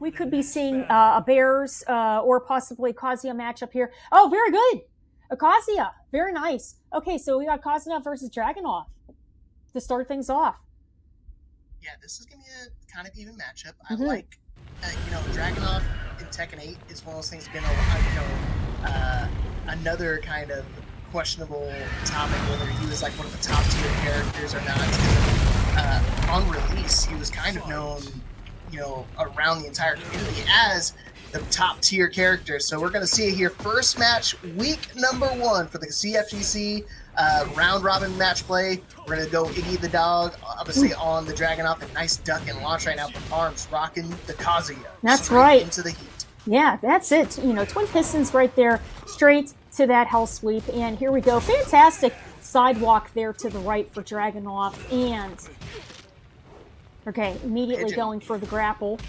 we could be seeing a Bears or possibly Kazuya matchup here. Oh, very good. A Kazuya. Very nice. Okay, so we got Kazuya versus Dragunov to start things off. Yeah, this is going to be a kind of even matchup. I like, Dragunov in Tekken 8 is one of those things been another kind of questionable topic, whether he was like one of the top tier characters or not. On release, he was kind of known, around the entire community as the top tier character. So we're going to see it here. First match, week number 1 for the CFGC round robin match play. We're going to go IggyTheDog, obviously on the Dragunov, and nice duck and launch right now from Arms, rocking the Kazuya. That's right. Into the heat. Yeah, that's it. Twin pistons right there, straight to that hell sweep. And here we go. Fantastic sidewalk there to the right for Dragunov. And, okay, immediately going for the grapple.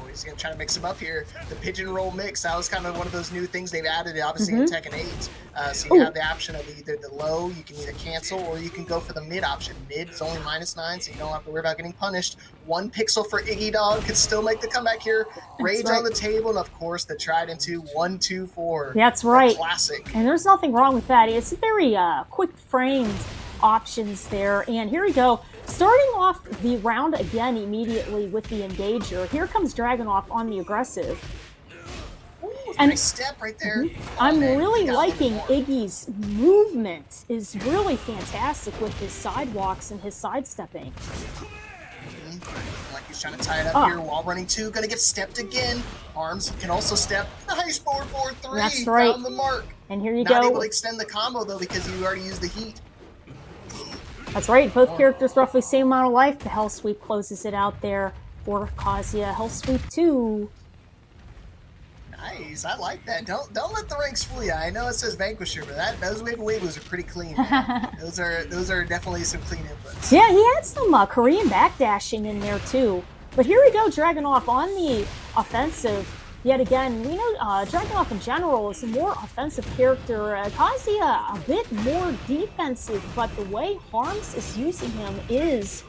He's going to try to mix them up here. The pigeon roll mix, that was kind of one of those new things they've added, obviously, in Tekken 8. So you have the option of either the low, you can either cancel, or you can go for the mid option. Mid is only -9, so you don't have to worry about getting punished. 1 pixel for IggyDog could still make the comeback here. Rage on the table, and of course, the tried and true 1-2-4. That's right. Classic. And there's nothing wrong with that. It's very quick framed options there. And here we go. Starting off the round again immediately with the engager. Here comes Dragunov on the aggressive. Ooh, and nice step right there. I'm really liking Iggy's movement. Is really fantastic with his sidewalks and his sidestepping. Like he's trying to tie it up here while running 2. Gonna get stepped again. Arms can also step. Nice 4-4-3. That's right. Found the mark. And here you go. Not able to extend the combo though because you already used the heat. That's right. Both characters roughly same amount of life. The Hell Sweep closes it out there for Kazuya. Hell Sweep 2. Nice. I like that. Don't let the ranks fool you. I know it says Vanquisher, but those wave waves are pretty clean. those are definitely some clean inputs. Yeah, he had some Korean backdashing in there too. But here we go, Dragunov on the offensive. Yet again, we know Dragunov in general is a more offensive character. Kazuya a bit more defensive, but the way Harms is using him is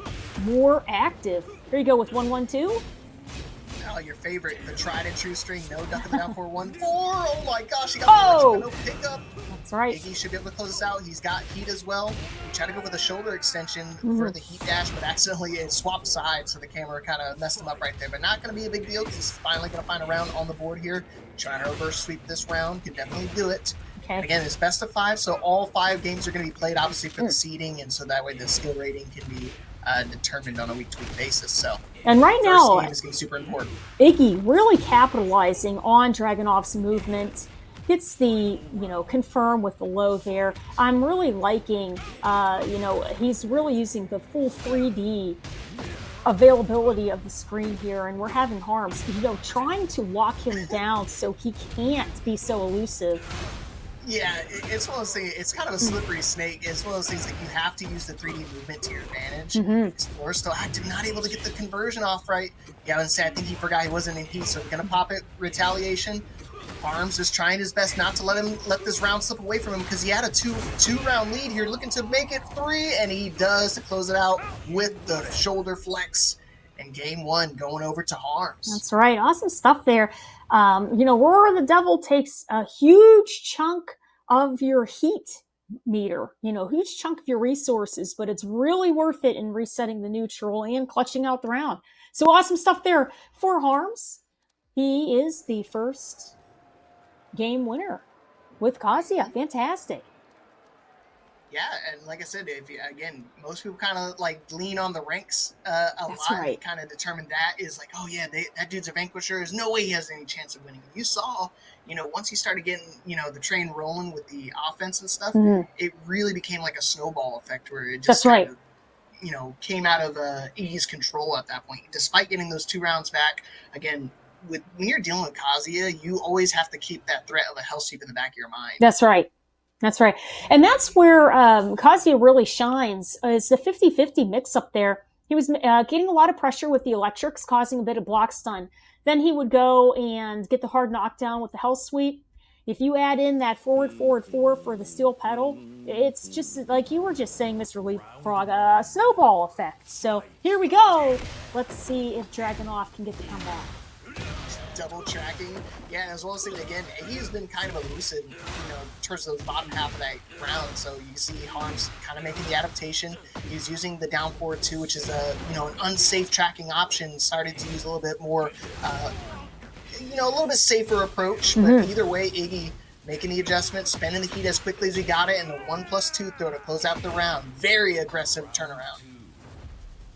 more active. Here you go with 1-1-2. Oh, your favorite, the tried and true string, no ducking down for 1-4. Oh my gosh, he got no pickup. That's right. Iggy should be able to close this out. He's got heat as well. He tried to go with a shoulder extension for the heat dash, but accidentally it swapped sides, so the camera kind of messed him up right there. But not going to be a big deal because he's finally going to find a round on the board here. Trying to reverse sweep this round. Can definitely do it. Okay. Again, it's best of 5, so all 5 games are going to be played, obviously, for the seeding, and so that way the skill rating can be determined on a week-to-week basis. So, and right now, game is going to be super important. Iggy really capitalizing on Dragunov's movement. Gets the, confirm with the low there. I'm really liking, he's really using the full 3D availability of the screen here, and we're having Harms, trying to lock him down so he can't be so elusive. Yeah, it's one of those things, it's kind of a slippery snake. It's one of those things that you have to use the 3D movement to your advantage. Explorer still active, not able to get the conversion off right. Yeah, I would say I think he forgot he wasn't in heat, so we're going to pop it, retaliation. Arms is trying his best not to let this round slip away from him because he had a two round lead here, looking to make it 3, and he does to close it out with the shoulder flex. And game 1 going over to Harms. That's right. Awesome stuff there. Roar of the Devil takes a huge chunk of your heat meter, huge chunk of your resources, but it's really worth it in resetting the neutral and clutching out the round. So awesome stuff there for Harms. He is the first game winner with Kazuya. Fantastic. Yeah, and like I said, most people kind of lean on the ranks a That's lot. Right. Kind of determine that is that dude's a vanquisher. There's no way he has any chance of winning. You saw, once he started getting, the train rolling with the offense and stuff, it really became like a snowball effect where it just came out of Iggy's control at that point. Despite getting those 2 rounds back, again, when you're dealing with Kazuya, you always have to keep that threat of a hell sweep in the back of your mind. That's right. That's right. And that's where Kazuya really shines, is the 50-50 mix-up there. He was getting a lot of pressure with the electrics, causing a bit of block stun. Then he would go and get the hard knockdown with the hell sweep. if you add in that forward, forward, four for the steel pedal, it's just like you were just saying, Mr. Leapfrog, a snowball effect. So here we go. Let's see if Dragunov can get the comeback. Double tracking, yeah, as well as saying again, he has been kind of elusive, in terms of the bottom half of that round. So you see Harms kind of making the adaptation. He's using the down forward two, which is an unsafe tracking option. Started to use a little bit more, a little bit safer approach. But either way, Iggy making the adjustment, spending the heat as quickly as we got it, and the 1+2 throw to close out the round. Very aggressive turnaround.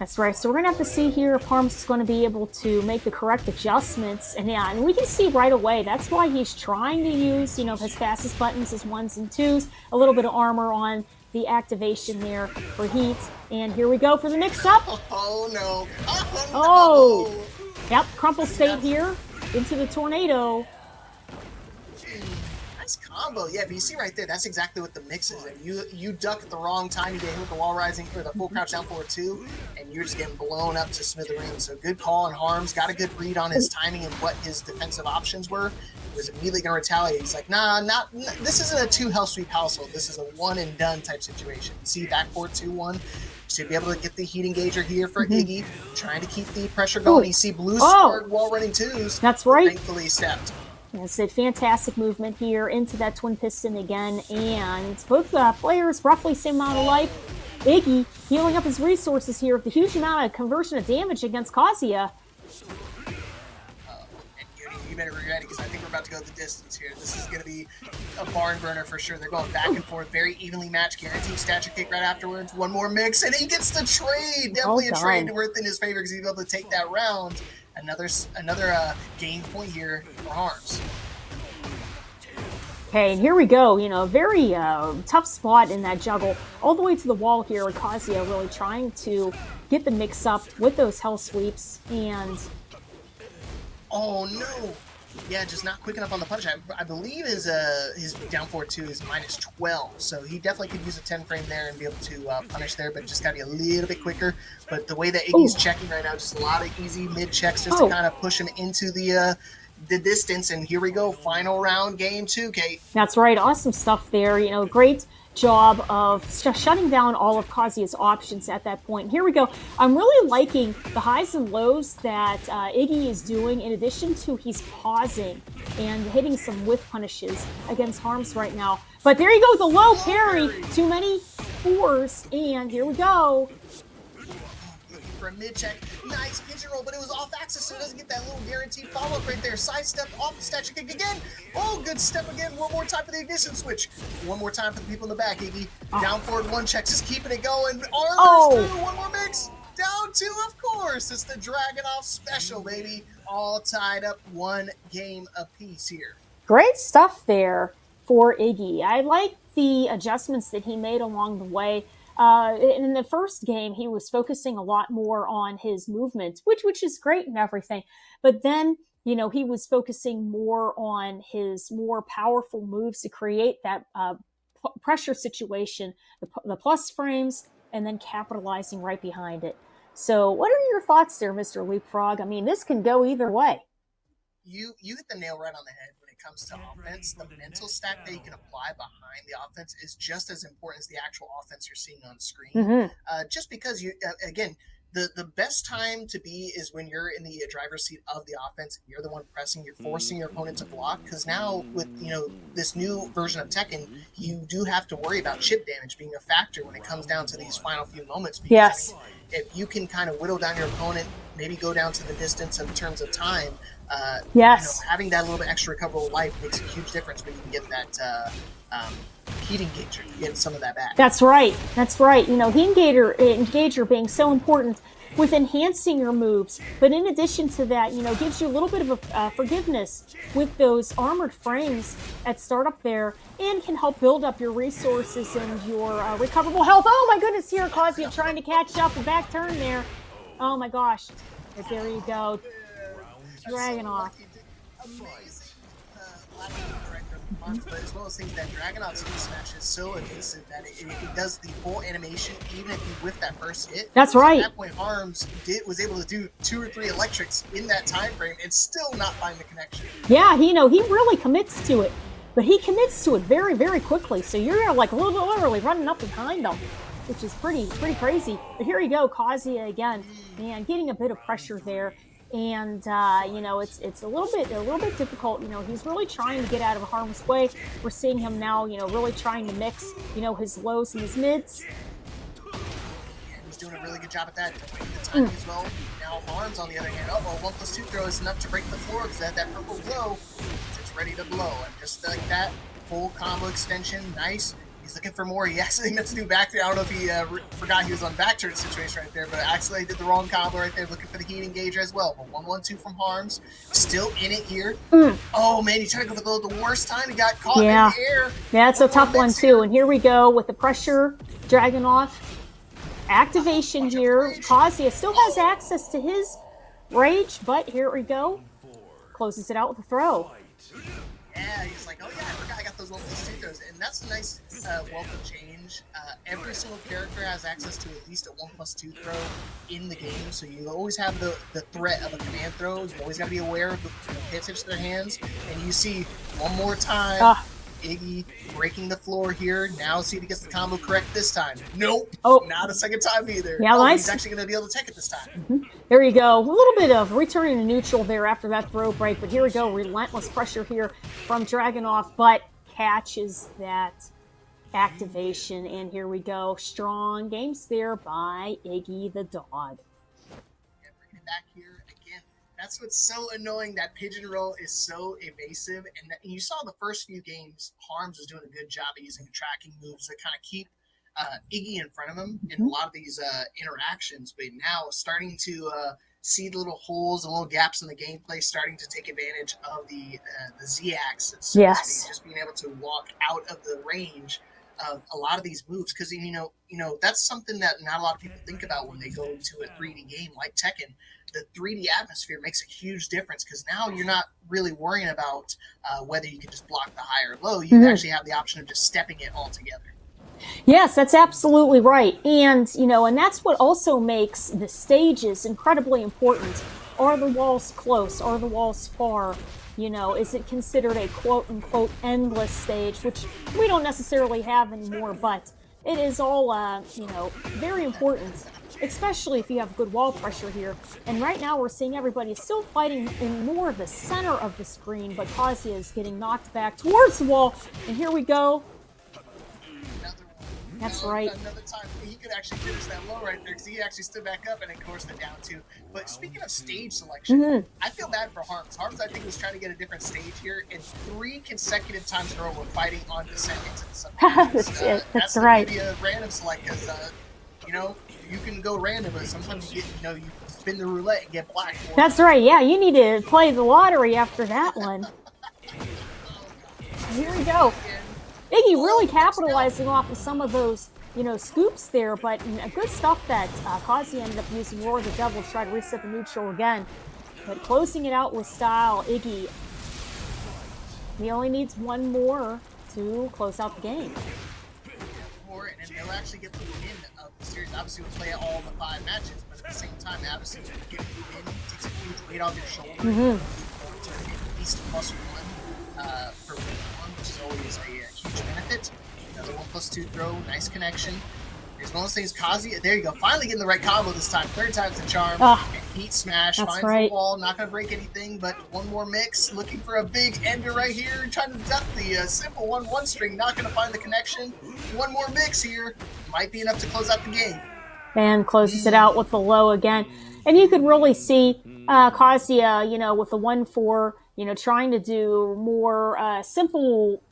That's right. So we're going to have to see here if Harms is going to be able to make the correct adjustments. And yeah, and we can see right away, that's why he's trying to use, his fastest buttons, his 1s and 2s, a little bit of armor on the activation there for heat. And here we go for the mix-up. Oh, no. Oh, no. Yep, crumple state here into the tornado. Combo, yeah, but you see right there, that's exactly what the mix is. You duck at the wrong time, you get hit with the wall rising for the full crouch down forward two, and you're just getting blown up to smithereens. So good call on Harms, got a good read on his timing and what his defensive options were. He was immediately going to retaliate. He's like, this isn't a 2 hell sweep household. This is a one and done type situation. You see back forward 2-1. So be able to get the heat engager here for Iggy, trying to keep the pressure going. You see blue start wall running twos. That's right. Thankfully stepped. It's a fantastic movement here into that twin piston again, and both players roughly same amount of life. Iggy healing up his resources here with a huge amount of conversion of damage against Kazuya. You better be ready because I think we're about to go the distance here. This is going to be a barn burner for sure. They're going back and forth, very evenly matched, guaranteed stature kick right afterwards. One more mix, and he gets the trade. Definitely a trade worth in his favor because he's able to take that round. Another game point here for Harms. Okay, and here we go. Very tough spot in that juggle. All the way to the wall here with Kazuya really trying to get the mix up with those hell sweeps. And oh no! Yeah, just not quick enough on the punch. I believe his down forward two is -12, so he definitely could use a 10 frame there and be able to punish there, but just got to be a little bit quicker. But the way that Iggy's checking right now, just a lot of easy mid checks just to kind of push him into the distance. And here we go, final round, game 2, Kate. That's right, awesome stuff there. Great job of shutting down all of Kazuya's options at that point. Here we go. I'm really liking the highs and lows that Iggy is doing, in addition to he's pausing and hitting some whiff punishes against Harms right now. But there you go, the low parry. Too many 4s, and here we go. For a mid check, nice pigeon roll, but it was off axis, so it doesn't get that little guaranteed follow up right there. Side step off the statue kick again. Oh, good step again. One more time for the ignition switch. One more time for the people in the back, Iggy. Down forward 1 check, just keeping it going. Armors through. One more mix. Down 2, of course. It's the Dragunov special, baby. All tied up 1 game apiece here. Great stuff there for Iggy. I like the adjustments that he made along the way. In the first game, he was focusing a lot more on his movement, which is great and everything. But then, he was focusing more on his more powerful moves to create that pressure situation, the plus frames, and then capitalizing right behind it. So what are your thoughts there, Mr. Leapfrog? I mean, this can go either way. You hit the nail right on the head. Comes to offense, the mental stack that you can apply behind the offense is just as important as the actual offense you're seeing on screen. Just because again, the best time to be is when you're in the driver's seat of the offense and you're the one pressing, you're forcing your opponent to block. Because now with this new version of Tekken, you do have to worry about chip damage being a factor when it comes down to these final few moments. Because yes. If you can kind of whittle down your opponent, maybe go down to the distance in terms of time. Yes. Having that little bit extra recoverable life makes a huge difference when you can get that heat engager, get some of that back. That's right. Heat engager being so important with enhancing your moves. But in addition to that, gives you a little bit of a forgiveness with those armored frames at startup there, and can help build up your resources and your recoverable health. Oh my goodness, here Kazuya trying to catch up, a back turn there. Oh my gosh. But there you go. Dragunov. Amazing. But as well as things that Dragunov's hit smash is so evasive that it does the full animation even if you whiff that first hit. That's right. At that point, Harms was able to do 2 or 3 electrics in that time frame and still not find the connection. Yeah, he really commits to it. but he commits to it very, very quickly. So you're like literally running up behind him, which is pretty crazy. But here you go, Kazuya again, man, getting a bit of pressure there. And it's a little bit difficult. He's really trying to get out of harm's way. We're seeing him now, really trying to mix, his lows and his mids. He's doing a really good job at that. The timing as well. Now Harms on the other hand, 1+2 throw is enough to break the floor because that purple glow, it's ready to blow. And just like that, full combo extension, nice. He's looking for more. He actually meant to do back there. I don't know if he forgot he was on back turn situation right there, but actually did the wrong combo right there, looking for the heat engager as well. But 1-1-2 from Harms, still in it here. Oh man, he tried to go for the worst time. He got caught in the air. Yeah, it's a tough one too. And here we go with the pressure, Dragunov. Activation here. Kazuya still has access to his rage, but here we go. Closes it out with a throw. Yeah, he's like, oh yeah, I forgot I got those 1+2 throws. And that's a nice welcome change. Every single character has access to at least a 1+2 throw in the game, so you always have the threat of a command throw. You always got to be aware of the hits to their hands. And you see one more time, Iggy breaking the floor here. Now see if he gets the combo correct this time. Nope. Not a second time either. Yeah, nice. He's actually going to be able to take it this time. There you go. A little bit of returning to neutral there after that throw break, but here we go. Relentless pressure here from Dragunov, but catches that activation, and here we go. Strong games there by IggyTheDog. Yeah, bringing it back here again. That's what's so annoying. That pigeon roll is so evasive. And you saw the first few games, Harms was doing a good job of using tracking moves that kind of keep Iggy in front of him in a lot of these interactions. But now starting to see the little holes, the little gaps in the gameplay, starting to take advantage of the Z-axis. So yes. Just being able to walk out of the range of a lot of these moves, because that's something that not a lot of people think about when they go into a 3D game like Tekken. The 3D atmosphere makes a huge difference because now you're not really worrying about whether you can just block the high or low. You actually have the option of just stepping it all together. Yes, that's absolutely right. And, and that's what also makes the stages incredibly important. Are the walls close? Are the walls far? Is it considered a quote-unquote endless stage, which we don't necessarily have anymore, but it is all, very important, especially if you have good wall pressure here. And right now we're seeing everybody still fighting in more of the center of the screen, but Kazuya is getting knocked back towards the wall. And here we go. That's right. Another time he could actually finish that low right there because he actually stood back up and of course the down two. But speaking of stage selection, I feel bad for Harms. Harms, I think, was trying to get a different stage here, and 3 consecutive times in a row we're fighting on descent into the subdivisions. That's right. The beauty of random select because you can go random, but sometimes you get you spin the roulette and get black. That's right. Yeah, you need to play the lottery after that one. Here we go. Iggy really capitalizing off of some of those, scoops there, but good stuff that Kazuya ended up using Roar the Devil to try to reset the neutral again. But closing it out with style, Iggy, he only needs one more to close out the game. And then they'll actually get the win of the series. Obviously, we'll play all the 5 matches, but at the same time, obviously, getting the win takes a huge weight off your shoulder. To at least +1 for win 1, which is always a huge benefit. Another 1+2 throw, nice connection. There's one of those things, Kazuya, there you go, finally getting the right combo this time. 3rd time's the charm. And heat smash, finds the wall, not going to break anything, but one more mix, looking for a big ender right here, trying to duck the simple 1-1 string, not going to find the connection. One more mix here, might be enough to close out the game. And closes it out with the low again. And you could really see Kazuya, with the 1-4, trying to do more simple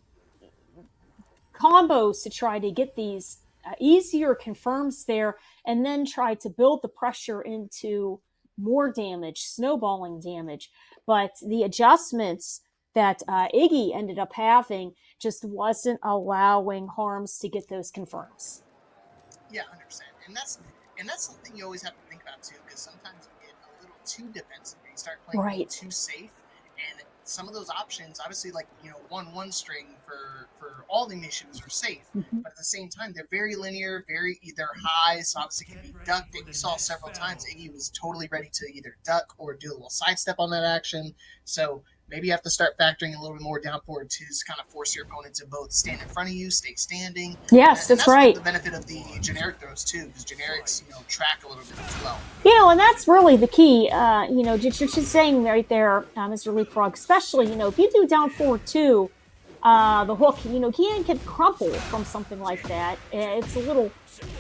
combos to try to get these easier confirms there, and then try to build the pressure into more damage, snowballing damage. But the adjustments that Iggy ended up having just wasn't allowing Harms to get those confirms. Yeah, 100%. And that's something you always have to think about too, because sometimes you get a little too defensive. You start playing a little too safe, and some of those options, obviously, like 1-1 string for all the initiatives are safe, but at the same time they're very linear, very either high, so obviously can be ducked. And you saw several times Iggy was totally ready to either duck or do a little sidestep on that action. So maybe you have to start factoring a little bit more down forward to kind of force your opponent to both stand in front of you, stay standing. Yes, and that's right. The benefit of the generic throws too, because generics, track a little bit as well. And that's really the key. Just saying right there, Mr. Leapfrog, especially, if you do down forward two, the hook, can crumple from something like that. It's a little,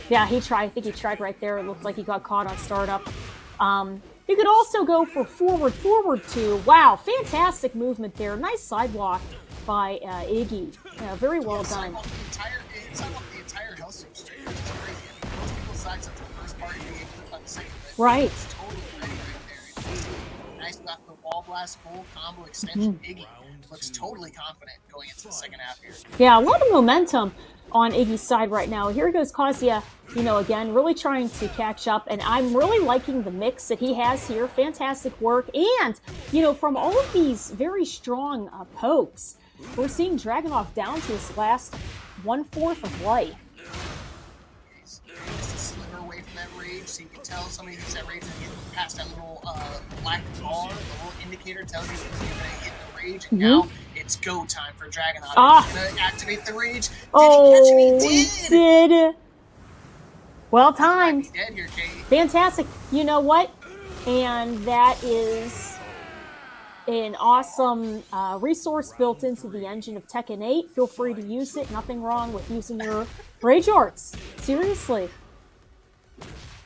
he tried. I think he tried right there. It looked like he got caught on startup. You could also go for forward two. Wow, fantastic movement there. Nice sidewalk by Iggy. Very well done. It's almost the entire health stream straight. It's crazy. I mean, most people side up to the first part and they get clipped on the second. Right. It's totally ready right there. Nice left the wall blast, full combo extension. Iggy looks totally confident going into the second half here. Yeah, a lot of momentum on Iggy's side right now. Here goes Kazuya, again, really trying to catch up. And I'm really liking the mix that he has here. Fantastic work. And, from all of these very strong pokes, we're seeing Dragunov down to his last 1/4 of life. Just a sliver away from that rage, so you can tell somebody who's at rage and get past that little black bar, the little indicator tells you when you're going to hit the rage. And now it's go time for Dragunov. He's going to activate the rage. Did he catch him? He did. Well timed. He's dead here, Kate. Fantastic. You know what? And that is an awesome resource built into the engine of Tekken 8. Feel free to use it. Nothing wrong with using your rage arts. Seriously.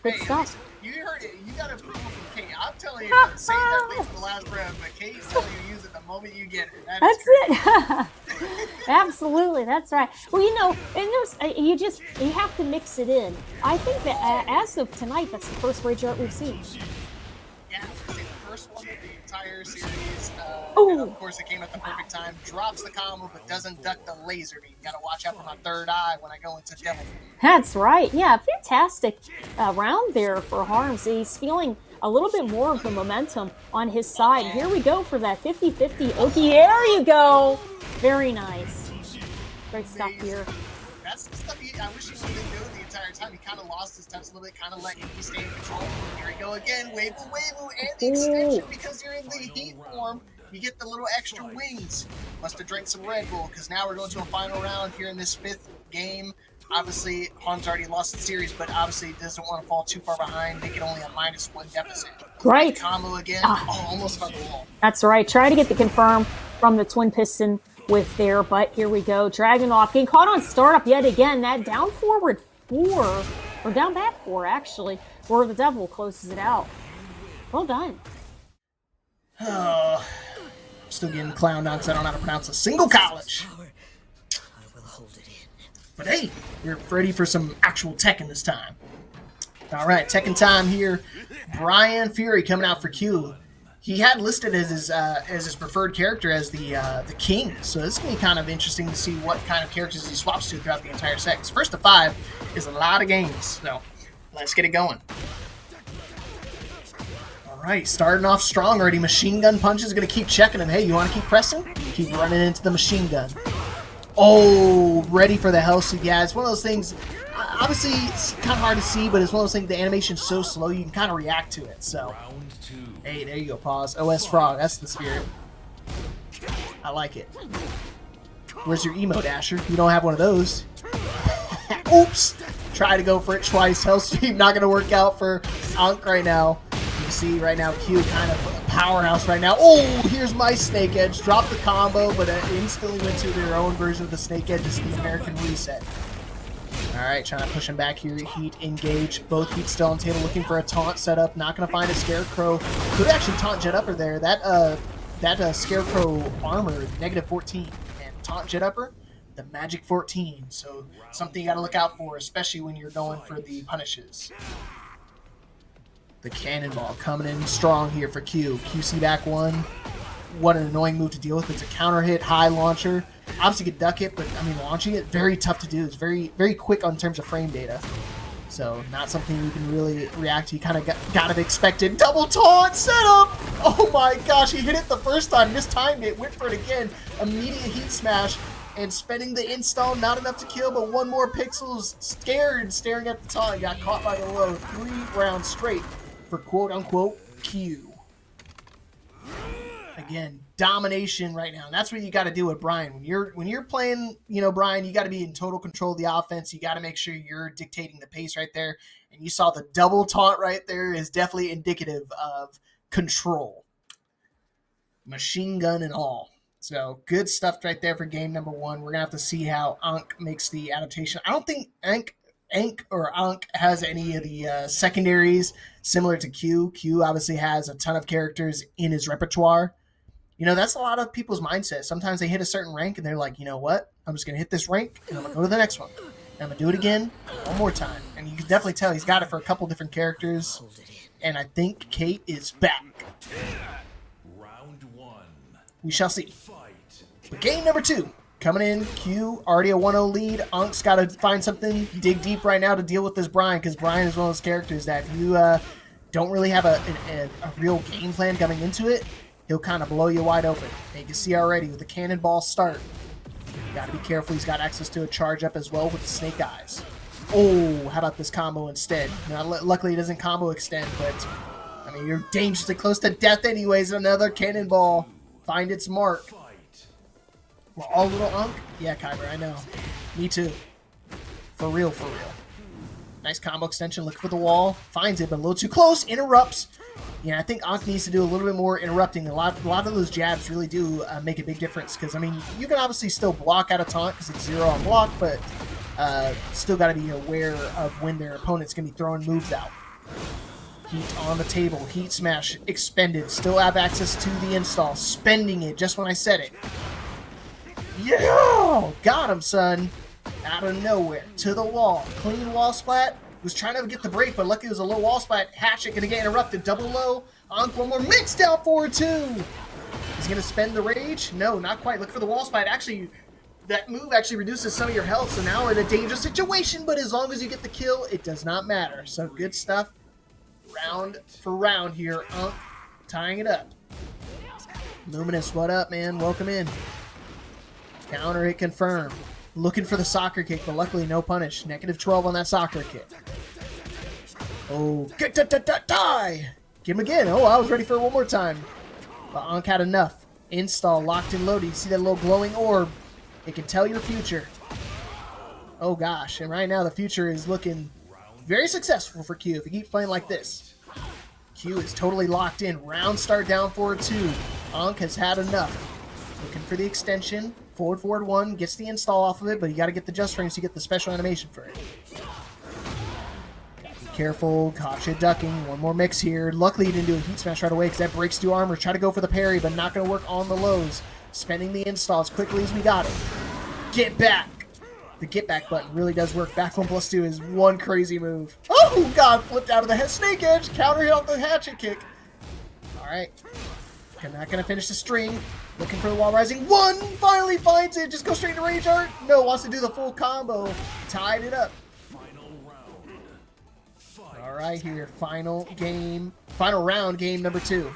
Good stuff. You heard it. You got approval from Kate. I'm telling you, save that place for the last breath, but Kate's telling you to use it the moment you get it. That's it. Absolutely, that's right. Well, and you have to mix it in. I think that as of tonight, that's the first rage art we've seen. Yeah, the first one of the entire series. And of course, it came at the perfect time. Drops the combo, but doesn't duck the laser beam. Got to watch out for my third eye when I go into Devil. That's right. Yeah, fantastic round there for Harms. He's feeling a little bit more of the momentum on his side. Here we go for that 50-50 Oki. There you go. Very nice. Great stuff here. That's the stuff I wish he would have been doing the entire time. He kind of lost his touch a little bit, kind of let Iggy stay in control. Here we go again. Wave, and the extension because you're in the heat form. You get the little extra wings. Must have drank some Red Bull because now we're going to a final round here in this 5th game. Obviously, Harm's already lost the series, but obviously doesn't want to fall too far behind, make it only a -1 deficit. Right. Combo again. Almost on the wall. That's right. Try to get the confirm from the twin piston with there, but here we go. Dragunov getting caught on startup yet again. That down forward 4, or down back 4, actually, where the Devil closes it out. Well done. Oh, still getting clowned on because I don't know how to pronounce a single college. But hey, we're ready for some actual Tekken this time. All right, Tekken time here. Bryan Fury coming out for Q. He had listed as his preferred character as the King, so this is going to be kind of interesting to see what kind of characters he swaps to throughout the entire set. 'Cause 1st to 5 is a lot of games, so let's get it going. All right, starting off strong already. Machine gun punches, going to keep checking him. Hey, you want to keep pressing? Keep running into the machine gun. Oh, ready for the Hellsuit. Yeah, it's one of those things, obviously it's kind of hard to see, but it's one of those things, the animation's so slow you can kind of react to it, so. Hey, there you go, pause. OS Frog, that's the spirit. I like it. Where's your emo dasher? You don't have one of those. Oops! Try to go for it twice. Hellsweep not going to work out for Ankh right now. You see right now Q kind of a powerhouse right now. Oh, here's my Snake Edge. Dropped the combo, but instantly went to their own version of the Snake Edge. It's the American reset. Alright, trying to push him back here. Heat engage. Both Heat still on the table looking for a taunt setup. Not going to find a Scarecrow. Could actually taunt Jet Upper there. That Scarecrow armor, -14. And taunt Jet Upper, the magic 14. So something you got to look out for, especially when you're going for the punishes. The Cannonball coming in strong here for Q. QC back 1. What an annoying move to deal with. It's a counter hit, high launcher. Obviously you could duck it, but I mean launching it, very tough to do. It's very, very quick on terms of frame data. So not something you can really react to. You kind of got it expected. Double taunt setup! Oh my gosh, he hit it the first time, mistimed it, went for it again. Immediate heat smash, and spending the install, not enough to kill, but one more pixels, scared, staring at the taunt. Got caught by the low. 3 rounds straight for quote-unquote Q. Again, domination right now. And that's what you got to do with Bryan. When you're playing, Bryan, you got to be in total control of the offense. You got to make sure you're dictating the pace right there. And you saw the double taunt right there is definitely indicative of control. Machine gun and all. So good stuff right there for game number 1. We're going to have to see how Ankh makes the adaptation. I don't think Ankh has any of the secondaries similar to Q. Q obviously has a ton of characters in his repertoire. That's a lot of people's mindset. Sometimes they hit a certain rank and they're like, you know what? I'm just going to hit this rank and I'm going to go to the next one. And I'm going to do it again one more time. And you can definitely tell he's got it for a couple different characters. And I think Kate is back. Round 1. We shall see. But game number 2. Coming in, Q, already a 1-0 lead. Ankh's got to find something, dig deep right now to deal with this Bryan, because Bryan is one of those characters that if you don't really have a real game plan coming into it, he'll kind of blow you wide open. And you can see already with the cannonball start, you got to be careful. He's got access to a charge up as well with the snake eyes. Oh, how about this combo instead? Now, luckily, it doesn't combo extend, but I mean, you're dangerously close to death anyways. Another cannonball. Find its mark. We're all little Ankh? Yeah, Kyber, I know. Me too. For real, for real. Nice combo extension. Look for the wall. Finds it, but a little too close. Interrupts. Yeah, I think Ankh needs to do a little bit more interrupting. A lot of those jabs really do make a big difference. Because, I mean, you can obviously still block out a taunt because it's 0 on block, but still got to be aware of when their opponent's going to be throwing moves out. Heat on the table. Heat smash expended. Still have access to the install. Spending it just when I said it. Yeah! Got him, son. Out of nowhere. To the wall. Clean wall splat. Was trying to get the break, but lucky it was a low wall splat. Hatchet going to get interrupted. Double low. Ankh one more. Mix down forward two. He's going to spend the rage. No, not quite. Look for the wall splat. Actually, that move actually reduces some of your health, so now we're in a dangerous situation, but as long as you get the kill, it does not matter. So good stuff. Round for round here. Ankh tying it up. Luminous, what up, man? Welcome in. Counter hit confirmed. Looking for the soccer kick, but luckily no punish. -12 on that soccer kick. Oh, die! Give him again. Oh, I was ready for it one more time. But Ankh had enough. Install, locked and loaded. You see that little glowing orb? It can tell your future. Oh gosh, and right now the future is looking very successful for Q if he keeps playing like this. Q is totally locked in. Round start down forward 2. Ankh has had enough. Looking for the extension. Forward 1. Gets the install off of it, but you got to get the just frames to get the special animation for it. Gotta be careful. Gotcha ducking. One more mix here. Luckily he didn't do a heat smash right away because that breaks through armor. Try to go for the parry, but not going to work on the lows. Spending the install as quickly as we got it. Get back. The get back button really does work. Back 1+2 is one crazy move. Oh god, flipped out of the head. Snake edge. Counter hit off the hatchet kick. Alright. Not gonna finish the string. Looking for the wall rising. 1! Finally finds it. Just go straight to rage art. No, wants to do the full combo. Tied it up. Alright here. Final round, game number 2.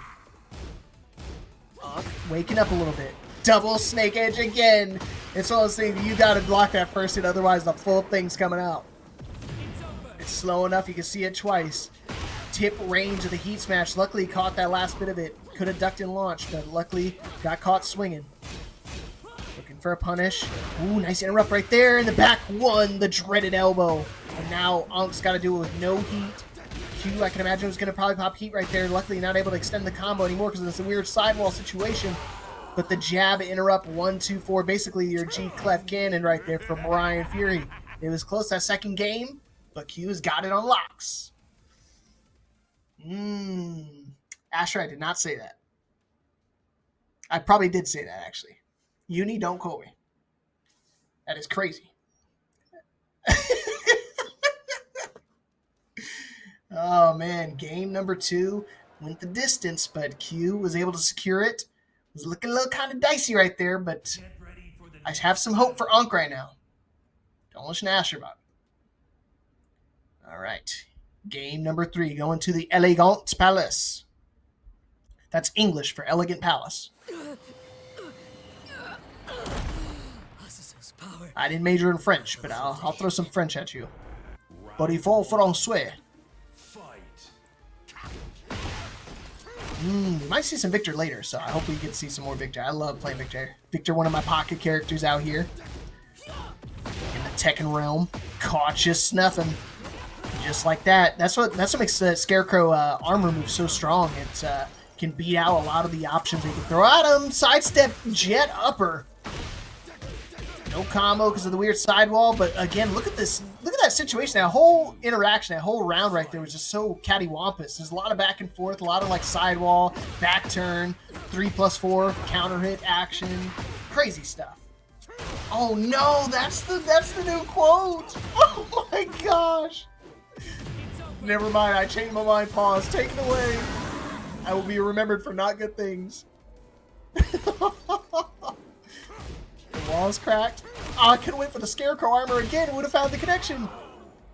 Waking up a little bit. Double snake edge again. It's one of those things, you gotta block that first hit, otherwise the full thing's coming out. It's slow enough, you can see it twice. Tip range of the heat smash. Luckily he caught that last bit of it. Could have ducked and launched, but luckily got caught swinging. Looking for a punish. Ooh, nice interrupt right there in the back 1, the dreaded elbow. And now Ankh's got to do it with no heat. Q, I can imagine, was going to probably pop heat right there. Luckily not able to extend the combo anymore because it's a weird sidewall situation. But the jab interrupt 1, 2, 4, basically your G clef cannon right there for Bryan Fury. It was close that second game, but Q's got it on locks. Asher, I did not say that. I probably did say that, actually. Uni, don't quote me. That is crazy. Oh, man. Game number 2 went the distance, but Q was able to secure it. It was looking a little kind of dicey right there, but I have some hope for Ankh right now. Don't listen to Asher about it. All right. Game number 3, going to the Elegant Palace. That's English for Elegant Palace. I didn't major in French, but I'll throw some French at you. But il faut français. We might see some Victor later, so I hope we get to see some more Victor. I love playing Victor. Victor, one of my pocket characters out here. In the Tekken realm. Caught you snuffing. Just like that. That's what makes the Scarecrow armor move so strong. It can beat out a lot of the options they can throw at him. Sidestep jet upper. No combo because of the weird sidewall, but again, look at this. Look at that situation. That whole interaction, that whole round right there was just so cattywampus. There's a lot of back and forth, a lot of like sidewall, back turn, 3+4, counter hit action, crazy stuff. Oh no, that's the new quote. Oh my gosh. Never mind, I changed my mind. Pause. Take it away. I will be remembered for not good things. The wall's cracked. Ah, I couldn't wait for the Scarecrow armor again. Would have found the connection.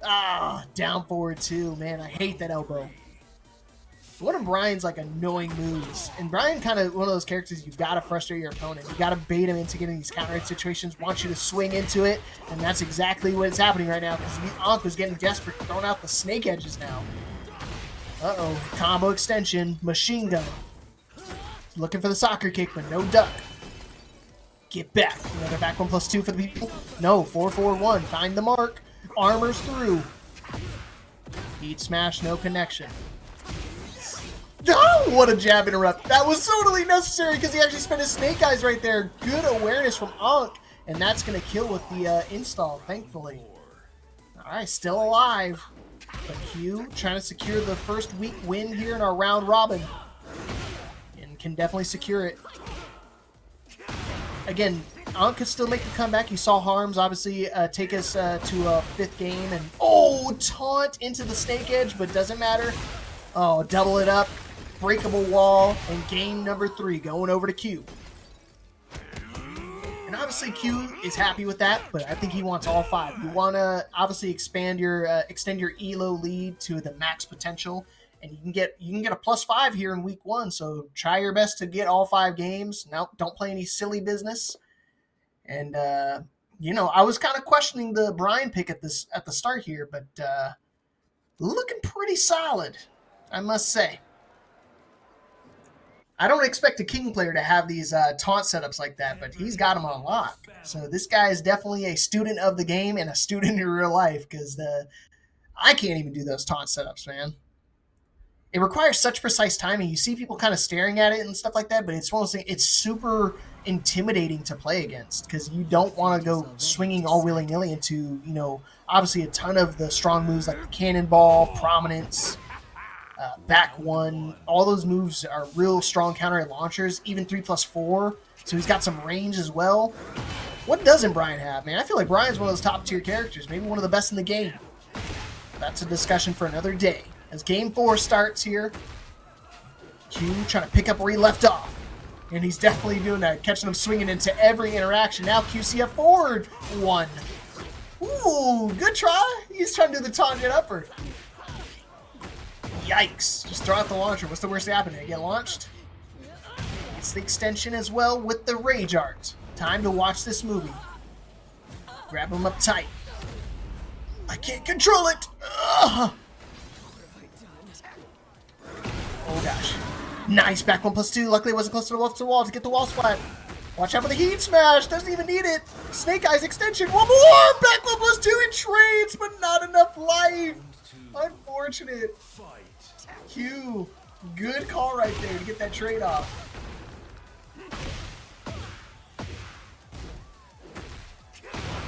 Ah, down forward too. Man, I hate that elbow. One of Bryan's like annoying moves, and Bryan kind of one of those characters you gotta frustrate your opponent. You gotta bait him into getting these counter hit situations. Want you to swing into it, and that's exactly what's happening right now because Ankh was getting desperate, throwing out the snake edges now. Uh-oh, combo extension, machine gun. Looking for the soccer kick, but no duck. Get back. Another back 1+2 for the people. No, 4-4-1. Find the mark. Armor's through. Heat smash, no connection. Oh, what a jab interrupt. That was totally necessary because he actually spent his snake eyes right there. Good awareness from Ankh. And that's going to kill with the install, thankfully. Alright, still alive. But Q trying to secure the first week win here in our round robin. And can definitely secure it. Again, Ankh could still make the comeback. You saw Harms obviously take us to a 5th game. And oh, taunt into the snake edge, but doesn't matter. Oh, double it up. Breakable wall. And game number 3 going over to Q. And obviously Q is happy with that, but I think he wants all 5. You want to obviously extend your elo lead to the max potential. And you can get a +5 here in week 1. So try your best to get all 5 games. Now, don't play any silly business. And you know, I was kind of questioning the Bryan pick at the start here, but looking pretty solid, I must say. I don't expect a King player to have these taunt setups like that, but he's got them on lock. So this guy is definitely a student of the game and a student in real life because I can't even do those taunt setups, man. It requires such precise timing. You see people kind of staring at it and stuff like that, but it's one of those things, it's super intimidating to play against because you don't want to go swinging all willy-nilly into, you know, obviously a ton of the strong moves like the cannonball, prominence, back one. All those moves are real strong counter hit launchers, even 3+4. So he's got some range as well. What doesn't Bryan have, man? I feel like Bryan's one of those top tier characters, maybe one of the best in the game. That's a discussion for another day. As game 4 starts here, Q trying to pick up where he left off. And he's definitely doing that, catching him swinging into every interaction. Now QCF forward 1. Ooh, good try. He's trying to do the taunt jet upper. Yikes. Just throw out the launcher. What's the worst that happened? Did it get launched? It's the extension as well with the Rage Art. Time to watch this movie. Grab him up tight. I can't control it. Ugh. Oh gosh. Nice, back 1+2. Luckily it wasn't close to the wall to get the wall splat. Watch out for the heat smash. Doesn't even need it. Snake Eyes extension. One more. Back 1+2 in trades, but not enough life. Unfortunate. Q. Good call right there to get that trade off.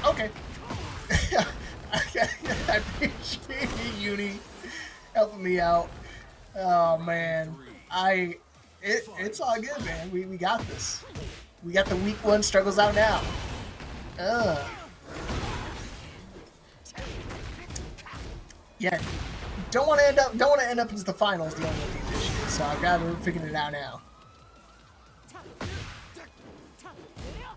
Okay. I appreciate you, Uni, helping me out. Oh man, it's all good, man. We got this. We got the week 1 struggles out now. Yeah, don't want to end up as the finals dealing with these issues. So I've got to figure it out now.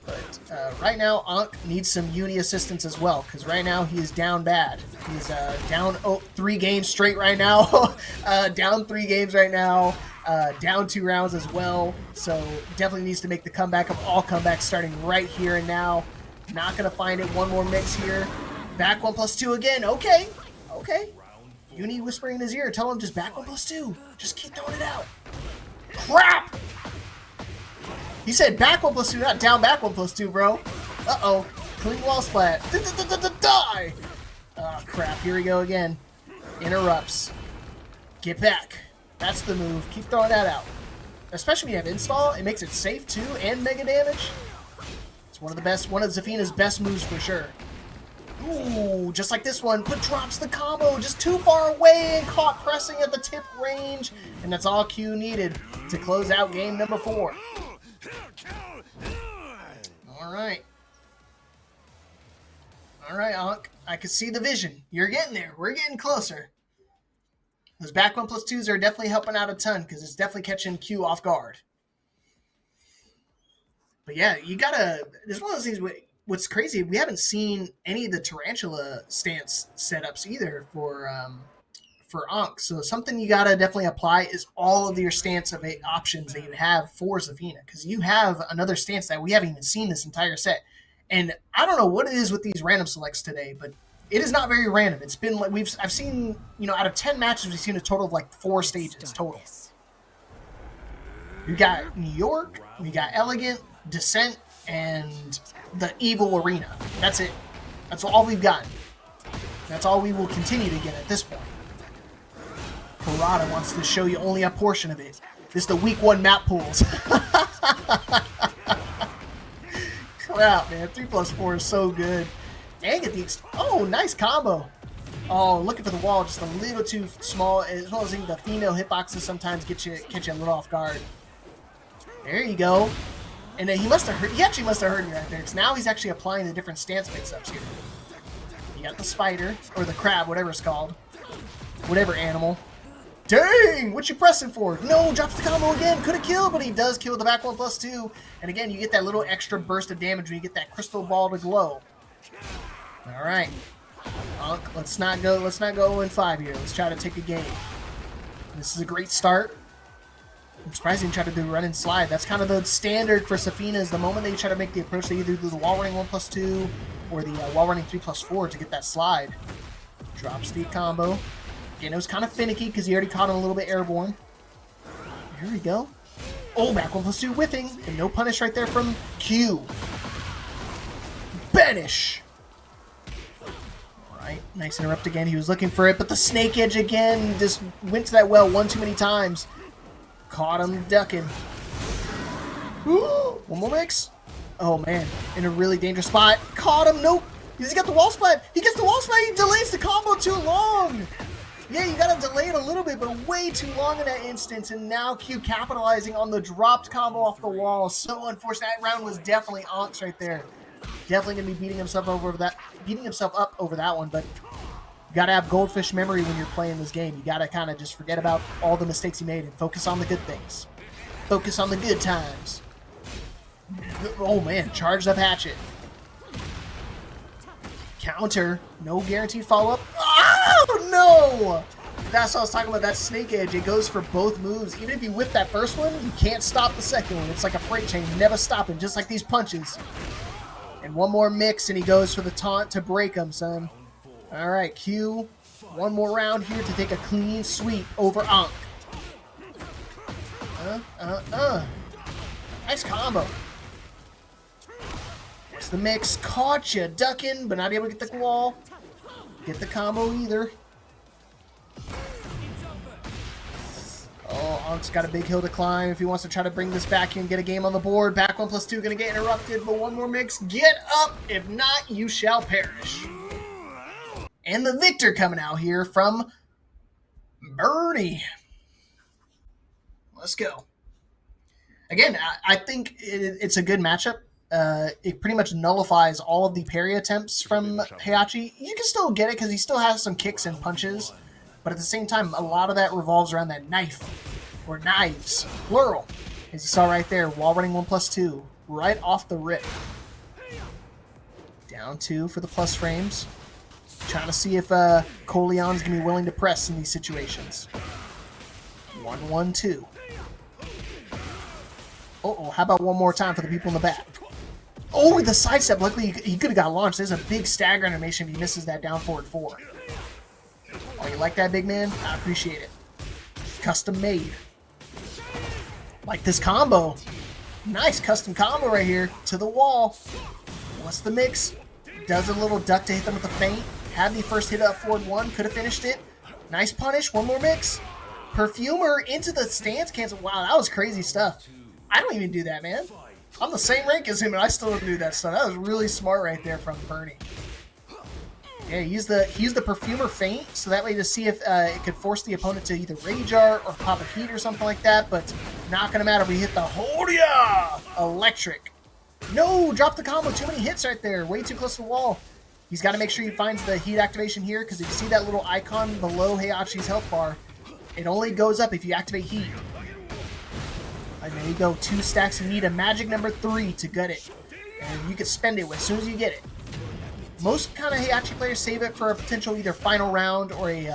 But right now, Ankh needs some Uni assistance as well, because right now he is down bad. He's down 3 games straight right now. Down 3 games right now. Down 2 rounds as well. So definitely needs to make the comeback of all comebacks starting right here and now. Not going to find it. One more mix here. Back 1+2 again. Okay. Okay. Uni whispering in his ear. Tell him just back 1+2. Just keep throwing it out. Crap! He said back 1+2, not down back 1+2, bro. Uh-oh. Clean wall splat. Die! Oh, crap. Here we go again. Interrupts. Get back. That's the move. Keep throwing that out. Especially when you have install, it makes it safe too, and mega damage. It's one of Zafina's best moves for sure. Ooh, just like this one, but drops the combo just too far away and caught pressing at the tip range. And that's all Q needed to close out game number 4. Alright. Alright, Ankh. I can see the vision. You're getting there. We're getting closer. Those back 1+2s are definitely helping out a ton because it's definitely catching Q off guard. But yeah, you gotta. There's one of those things. What's crazy? We haven't seen any of the tarantula stance setups either for Ankh. So something you gotta definitely apply is all of your stance of options that you have for Zafina, because you have another stance that we haven't even seen this entire set. And I don't know what it is with these random selects today, but it is not very random. It's been like I've seen, out of 10 matches, we've seen a total of like 4 stages total. We got New York, we got Elegant, Descent, and the Evil Arena. That's it. That's all we've gotten. That's all we will continue to get at this point. Parada wants to show you only a portion of it. This is the week 1 map pools. Crap, man. 3+4 is so good. And get the nice combo. Oh, looking for the wall just a little too small. As well as the female hitboxes sometimes get you a little off guard. There you go. And then he actually must have heard me right there, because now he's actually applying the different stance mix-ups here. You got the spider, or the crab, whatever it's called. Whatever animal. Dang! What you pressing for? No, drops the combo again. Could have killed, but he does kill the back 1+2. And again, you get that little extra burst of damage when you get that crystal ball to glow. All right, let's not go 0-5 here. Let's try to take a game. This is a great start. I'm surprised he didn't try to do run and slide. That's kind of the standard for Zafina. Is the moment they try to make the approach, they either do the wall running 1+2 or the wall running 3+4 to get that slide. Drop speed combo. Again, it was kind of finicky because he already caught him a little bit airborne. Here we go. Oh, back 1+2 whiffing, and no punish right there from Q. Banish. Alright, nice interrupt again. He was looking for it, but the snake edge again just went to that well one too many times. Caught him ducking. Ooh, one more mix. Oh man, in a really dangerous spot. Caught him. Nope. He's got the wall splat. He gets the wall splat. He delays the combo too long. Yeah, you gotta delay it a little bit, but way too long in that instance. And now Q capitalizing on the dropped combo off the wall. So unfortunate. That round was definitely Ank's right there. Definitely gonna be beating himself up over that one, but you gotta have goldfish memory when you're playing this game. You gotta kind of just forget about all the mistakes you made and focus on the good things. Focus on the good times. Oh man, charged up hatchet. Counter, no guaranteed follow-up. Oh no! That's what I was talking about, that snake edge. It goes for both moves. Even if you whip that first one, you can't stop the second one. It's like a freight train, never stopping, just like these punches. And one more mix, and he goes for the taunt to break him, son. All right, Q. One more round here to take a clean sweep over Ankh. Nice combo. There's the mix. Caught you, ducking, but not able to get the wall. Get the combo either. Oh, Ankh's got a big hill to climb if he wants to try to bring this back and get a game on the board. Back 1+2 gonna get interrupted, but one more mix. Get up! If not, you shall perish. And the victor coming out here from Burny. Let's go. Again, I think it's a good matchup. It pretty much nullifies all of the parry attempts from Heihachi. You can still get it because he still has some kicks and punches, but at the same time, a lot of that revolves around that knife, or knives, plural. As you saw right there, wall running 1+2, right off the rip. Down 2 for the plus frames. Trying to see if Coleon's going to be willing to press in these situations. 1-1-2. Uh-oh, how about one more time for the people in the back? Oh, the sidestep. Luckily, he could have got launched. There's a big stagger animation if he misses that down forward 4. Oh, you like that, big man? I appreciate it. Custom made. Like this combo. Nice custom combo right here. To the wall. What's the mix? Does a little duck to hit them with a feint. Had the first hit up forward one. Could have finished it. Nice punish. One more mix. Perfumer into the stance cancel. Wow, that was crazy stuff. I don't even do that, man. I'm the same rank as him, and I still don't do that stuff. That was really smart right there from Burny. Yeah, he used the Perfumer feint, so that way to see if it could force the opponent to either Rage Art or pop a heat or something like that, but not going to matter. We hit the Horia! Electric. No, drop the combo. Too many hits right there. Way too close to the wall. He's got to make sure he finds the heat activation here, because if you see that little icon below Heihachi's health bar, it only goes up if you activate heat. And there you go. 2 stacks. You need a magic number 3 to get it. And you can spend it as soon as you get it. Most kind of Heihachi players save it for a potential either final round or like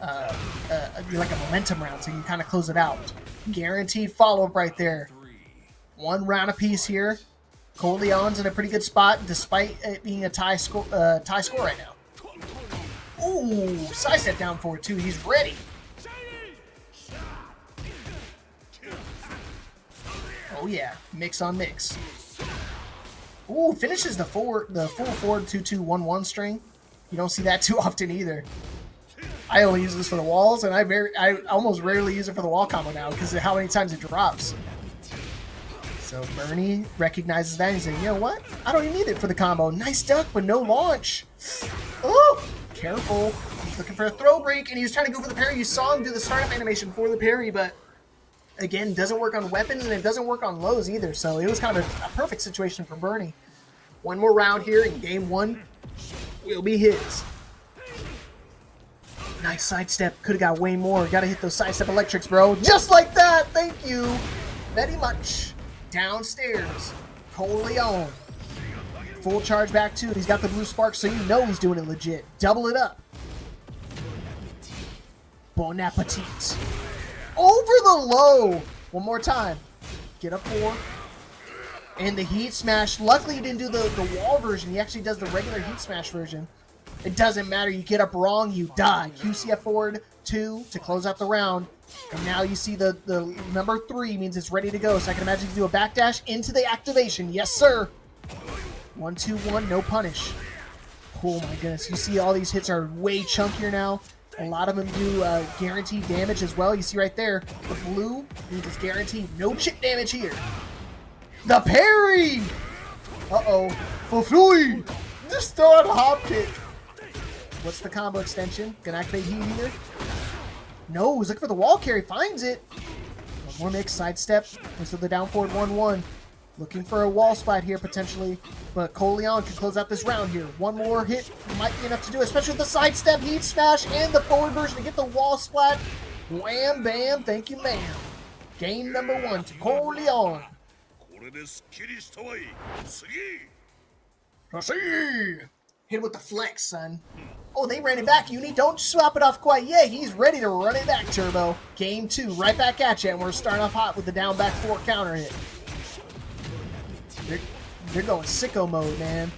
a momentum round, so you can kind of close it out. Guaranteed follow-up right there. 1 round apiece here. Coleon's in a pretty good spot, despite it being a tie score right now. Ooh, sidestep down forward too. He's ready. Oh yeah, mix on mix. Ooh, finishes the full forward 2-2-1-1 string. You don't see that too often either. I only use this for the walls, and I almost rarely use it for the wall combo now because of how many times it drops. So Burny recognizes that and he's like, you know what? I don't even need it for the combo. Nice duck, but no launch. Oh, careful. He's looking for a throw break, and he was trying to go for the parry. You saw him do the startup animation for the parry, but again, doesn't work on weapons, and it doesn't work on lows either. So it was kind of a perfect situation for Burny. 1 more round here, and game 1 will be his. Nice sidestep. Could have got way more. Got to hit those sidestep electrics, bro. Just like that. Thank you very much. Downstairs. Coleon. Full charge back too. He's got the blue spark, so you know he's doing it legit. Double it up. Bon appetit. Over the low. One more time. Get up 4. And the heat smash. Luckily he didn't do the wall version. He actually does the regular heat smash version. It doesn't matter. You get up wrong, you die. QCF forward 2 to close out the round. And now you see the number 3 means it's ready to go. So I can imagine you do a backdash into the activation. Yes, sir. 1-2-1, no punish. Oh my goodness. You see all these hits are way chunkier now. A lot of them do guaranteed damage as well. You see right there, the blue means it's guaranteed. No chip damage here. The parry! Uh-oh. Fulfui! Just throw out a hop kick. What's the combo extension? Gonna activate heat either? No, he's looking for the wall carry. Finds it. One more mix, sidestep. Into the down forward 1-1. Looking for a wall splat here potentially. But Coleon can close out this round here. One more hit might be enough to do, especially with the sidestep, heat smash, and the forward version to get the wall splat. Wham, bam, thank you, ma'am. Game number 1 to Coleon. Hit with the flex, son. Oh, they ran it back, Uni. Don't swap it off quite yet. He's ready to run it back, Turbo. Game 2, right back at you, and we're starting off hot with the down back 4 counter hit. They're going sicko mode, man.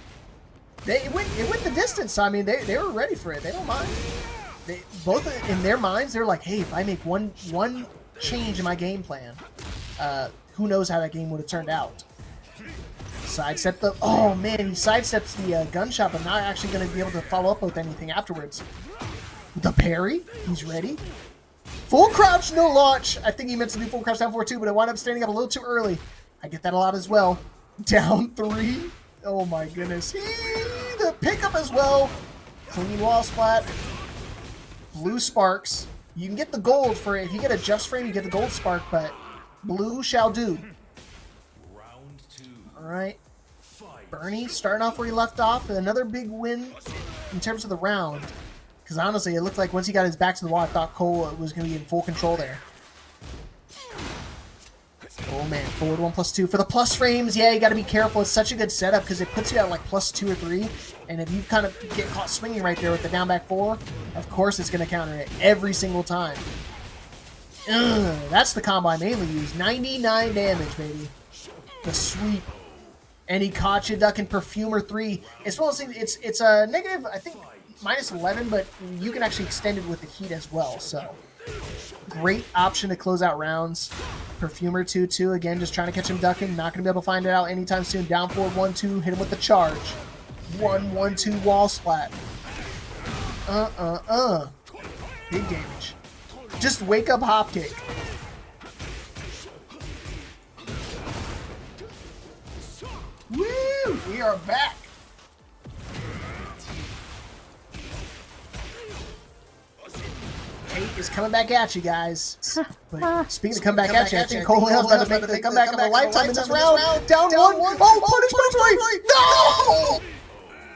It went the distance. I mean, they were ready for it. They don't mind. They both in their minds, they're like, hey, if I make one change in my game plan, who knows how that game would have turned out. Sidestep the... Oh, man, he sidesteps the gunshot, but not actually going to be able to follow up with anything afterwards. The parry. He's ready. Full crouch, no launch. I think he meant to do full crouch down 4-2, but it wound up standing up a little too early. I get that a lot as well. Down 3. Oh, my goodness. The pickup as well. Clean wall splat. Blue sparks. You can get the gold for it. If you get a just frame, you get the gold spark, but blue shall do. All right. Burny starting off where he left off. Another big win in terms of the round. Because honestly, it looked like once he got his back to the wall, I thought Cole was going to be in full control there. Oh man, forward 1+2 for the plus frames. Yeah, you got to be careful. It's such a good setup because it puts you at like +2 or 3. And if you kind of get caught swinging right there with the down back 4, of course it's going to counter it every single time. That's the combo I mainly use. 99 damage, baby. The sweep. And he caught you ducking Perfumer 3. It's one of those things, it's a negative, I think, -11, but you can actually extend it with the heat as well. So Great option to close out rounds. Perfumer 2-2, again, just trying to catch him ducking. Not going to be able to find it out anytime soon. Down forward 1-2, hit him with the charge. 1-1-2 wall splat. Big damage. Just wake up hop kick. Woo! We are back. Kate is coming back at you guys. But speaking of come back at you, I think Coleon's about to make the comeback of a lifetime in this round. Down one. Oh, punish right. No!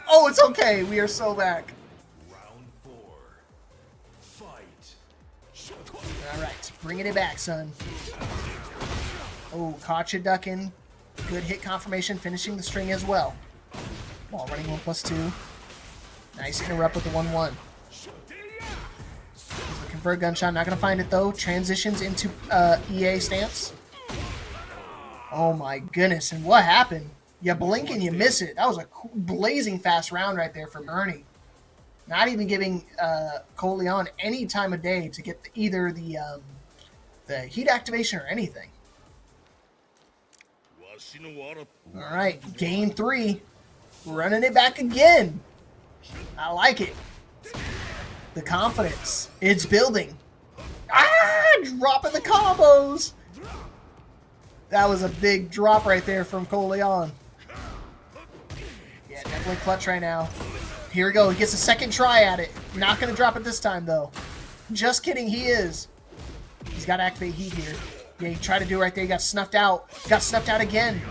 Oh, it's okay. We are so back. Round 4. Fight. All right, bringing it back, son. Oh, caught you ducking. Good hit confirmation, finishing the string as well. Ball running 1+2. Nice interrupt with the 1-1. He's looking for a gunshot. Not going to find it, though. Transitions into EA stance. Oh, my goodness. And what happened? You blink and you miss it. That was a blazing fast round right there for Burny. Not even giving Coleon any time of day to get either the heat activation or anything. All right, game 3. Running it back again. I like it. The confidence. It's building. Dropping the combos. That was a big drop right there from Coleon. Yeah, definitely clutch right now. Here we go. He gets a second try at it. Not going to drop it this time, though. Just kidding. He is. He's got to activate heat here. Yeah, he tried to do it right there. He got snuffed out. Got snuffed out again.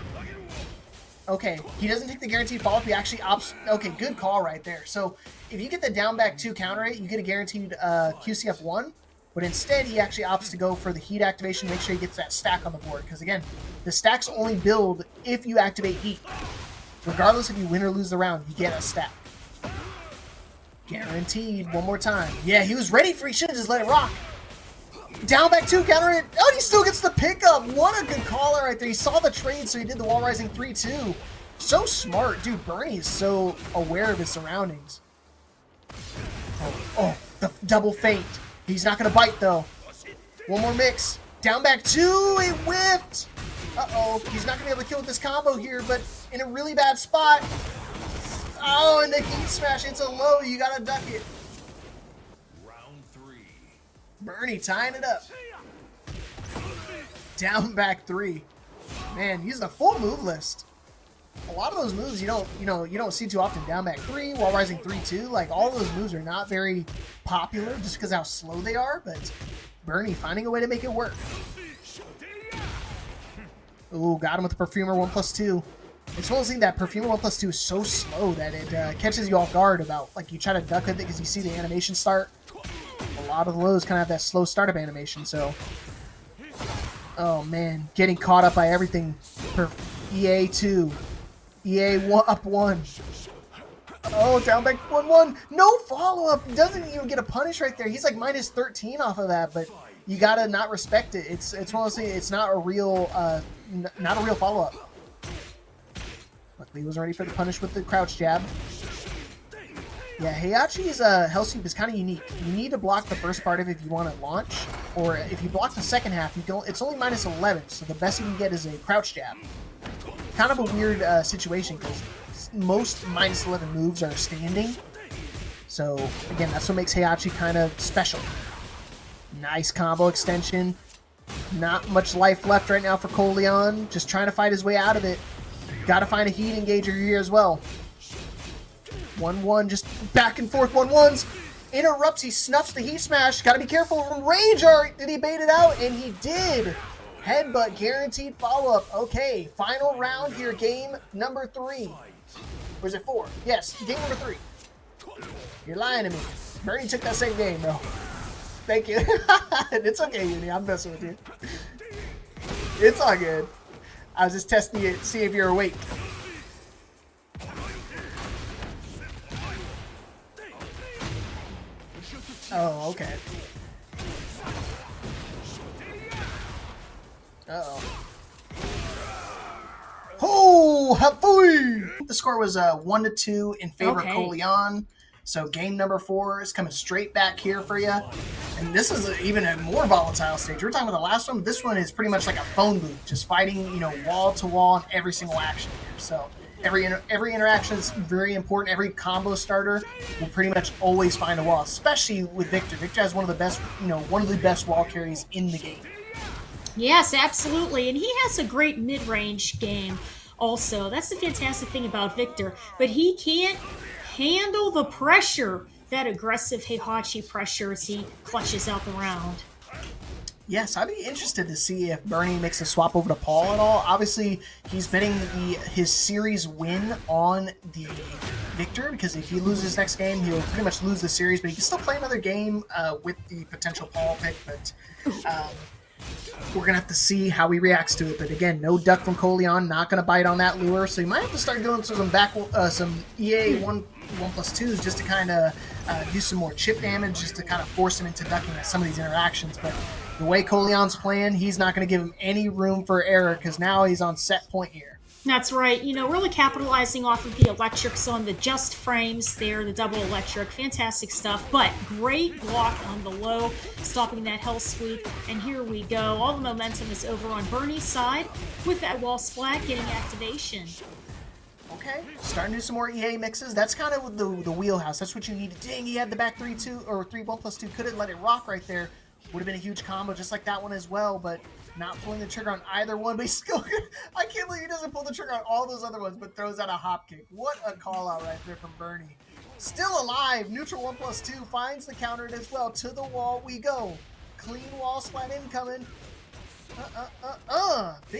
Okay, he doesn't take the guaranteed follow-up. He actually opts. Okay, good call right there. So if you get the down back 2 counter it, you get a guaranteed QCF1. But instead, he actually opts to go for the heat activation. Make sure he gets that stack on the board. Because again, the stacks only build if you activate heat. Regardless if you win or lose the round, you get a stack. Guaranteed. One more time. Yeah, he was ready for. He should have just let it rock. Down back 2, counter it. Oh, he still gets the pickup. What a good caller right there. He saw the trade, so he did the wall rising 3-2. So smart. Dude, Burny is so aware of his surroundings. Oh, the double feint. He's not going to bite, though. One more mix. Down back 2. It whipped. Uh-oh. He's not going to be able to kill with this combo here, but in a really bad spot. Oh, and the heat smash. It's a low. You got to duck it. Burny tying it up. Down back 3. Man, using a full move list. A lot of those moves you don't see too often. Down back 3, wall rising 3-2. Like all those moves are not very popular just because how slow they are, but Burny finding a way to make it work. Ooh, got him with the Perfumer 1+2. It's one of those things that Perfumer 1+2 is so slow that it catches you off guard about, like, you try to duck it because you see the animation start. A lot of the lows kind of have that slow startup animation, so. Oh, man. Getting caught up by everything. For EA 2. EA up 1. Oh, down back 1-1. No follow-up. Doesn't even get a punish right there. He's like minus 13 off of that, but you gotta not respect it. It's one of those things. It's not a real follow-up. Luckily, he was ready for the punish with the crouch jab. Yeah, Heihachi's health sweep is kind of unique. You need to block the first part of it if you want to launch, or if you block the second half, you don't. It's only minus 11, so the best you can get is a crouch jab. Kind of a weird situation because most minus 11 moves are standing. So again, that's what makes Heihachi kind of special. Nice combo extension. Not much life left right now for Coleon. Just trying to fight his way out of it. Got to find a heat engager here as well. 1-1, just back and forth 1-1s. Interrupts, he snuffs the heat smash. Got to be careful from range art. Did he bait it out? And he did. Headbutt, guaranteed follow-up. Okay, final round here, game number 3. Or is it 4? Yes, game number 3. You're lying to me. Burny took that same game, bro. Thank you. It's okay, Uni. I'm messing with you. It's all good. I was just testing it, see if you're awake. Oh, okay. Uh-oh. Oh, hapui! The score was 1-2 in favor of Coleon. So game number 4 is coming straight back here for you. And this is even a more volatile stage. We're talking about the last one. This one is pretty much like a phone booth, just fighting, wall to wall in every single action here. So every interaction is very important. Every combo starter will pretty much always find a wall, especially with Victor. Victor has one of the best wall carries in the game. Yes, absolutely. And he has a great mid-range game also. That's the fantastic thing about Victor. But he can't handle the pressure, that aggressive Heihachi pressure as he clutches out the round. Yes, I'd be interested to see if Burny makes a swap over to Paul at all. Obviously, he's betting his series win on the Victor, because if he loses next game, he'll pretty much lose the series, but he can still play another game with the potential Paul pick, but we're going to have to see how he reacts to it. But again, no duck from Coleon, not going to bite on that lure, so you might have to start doing some EA 1+2s just to kind of do some more chip damage, just to kind of force him into ducking at some of these interactions. But the way Coleon's playing, he's not going to give him any room for error, because now he's on set point here. That's right. Really capitalizing off of the electrics on the just frames there, the double electric. Fantastic stuff. But great block on the low, stopping that hell sweep. And here we go. All the momentum is over on Burny's side with that wall splat getting activation. Okay, starting to do some more EA mixes. That's kind of the wheelhouse. That's what you need. Dang, he had the back 3-2 or 3-1+2. Couldn't let it rock right there. Would have been a huge combo just like that one as well, but not pulling the trigger on either one. But he's still, I can't believe he doesn't pull the trigger on all those other ones, but throws out a hop kick. What a call out right there from Burny. Still alive. Neutral 1+2 finds the counter as well. To the wall we go. Clean wall splat incoming.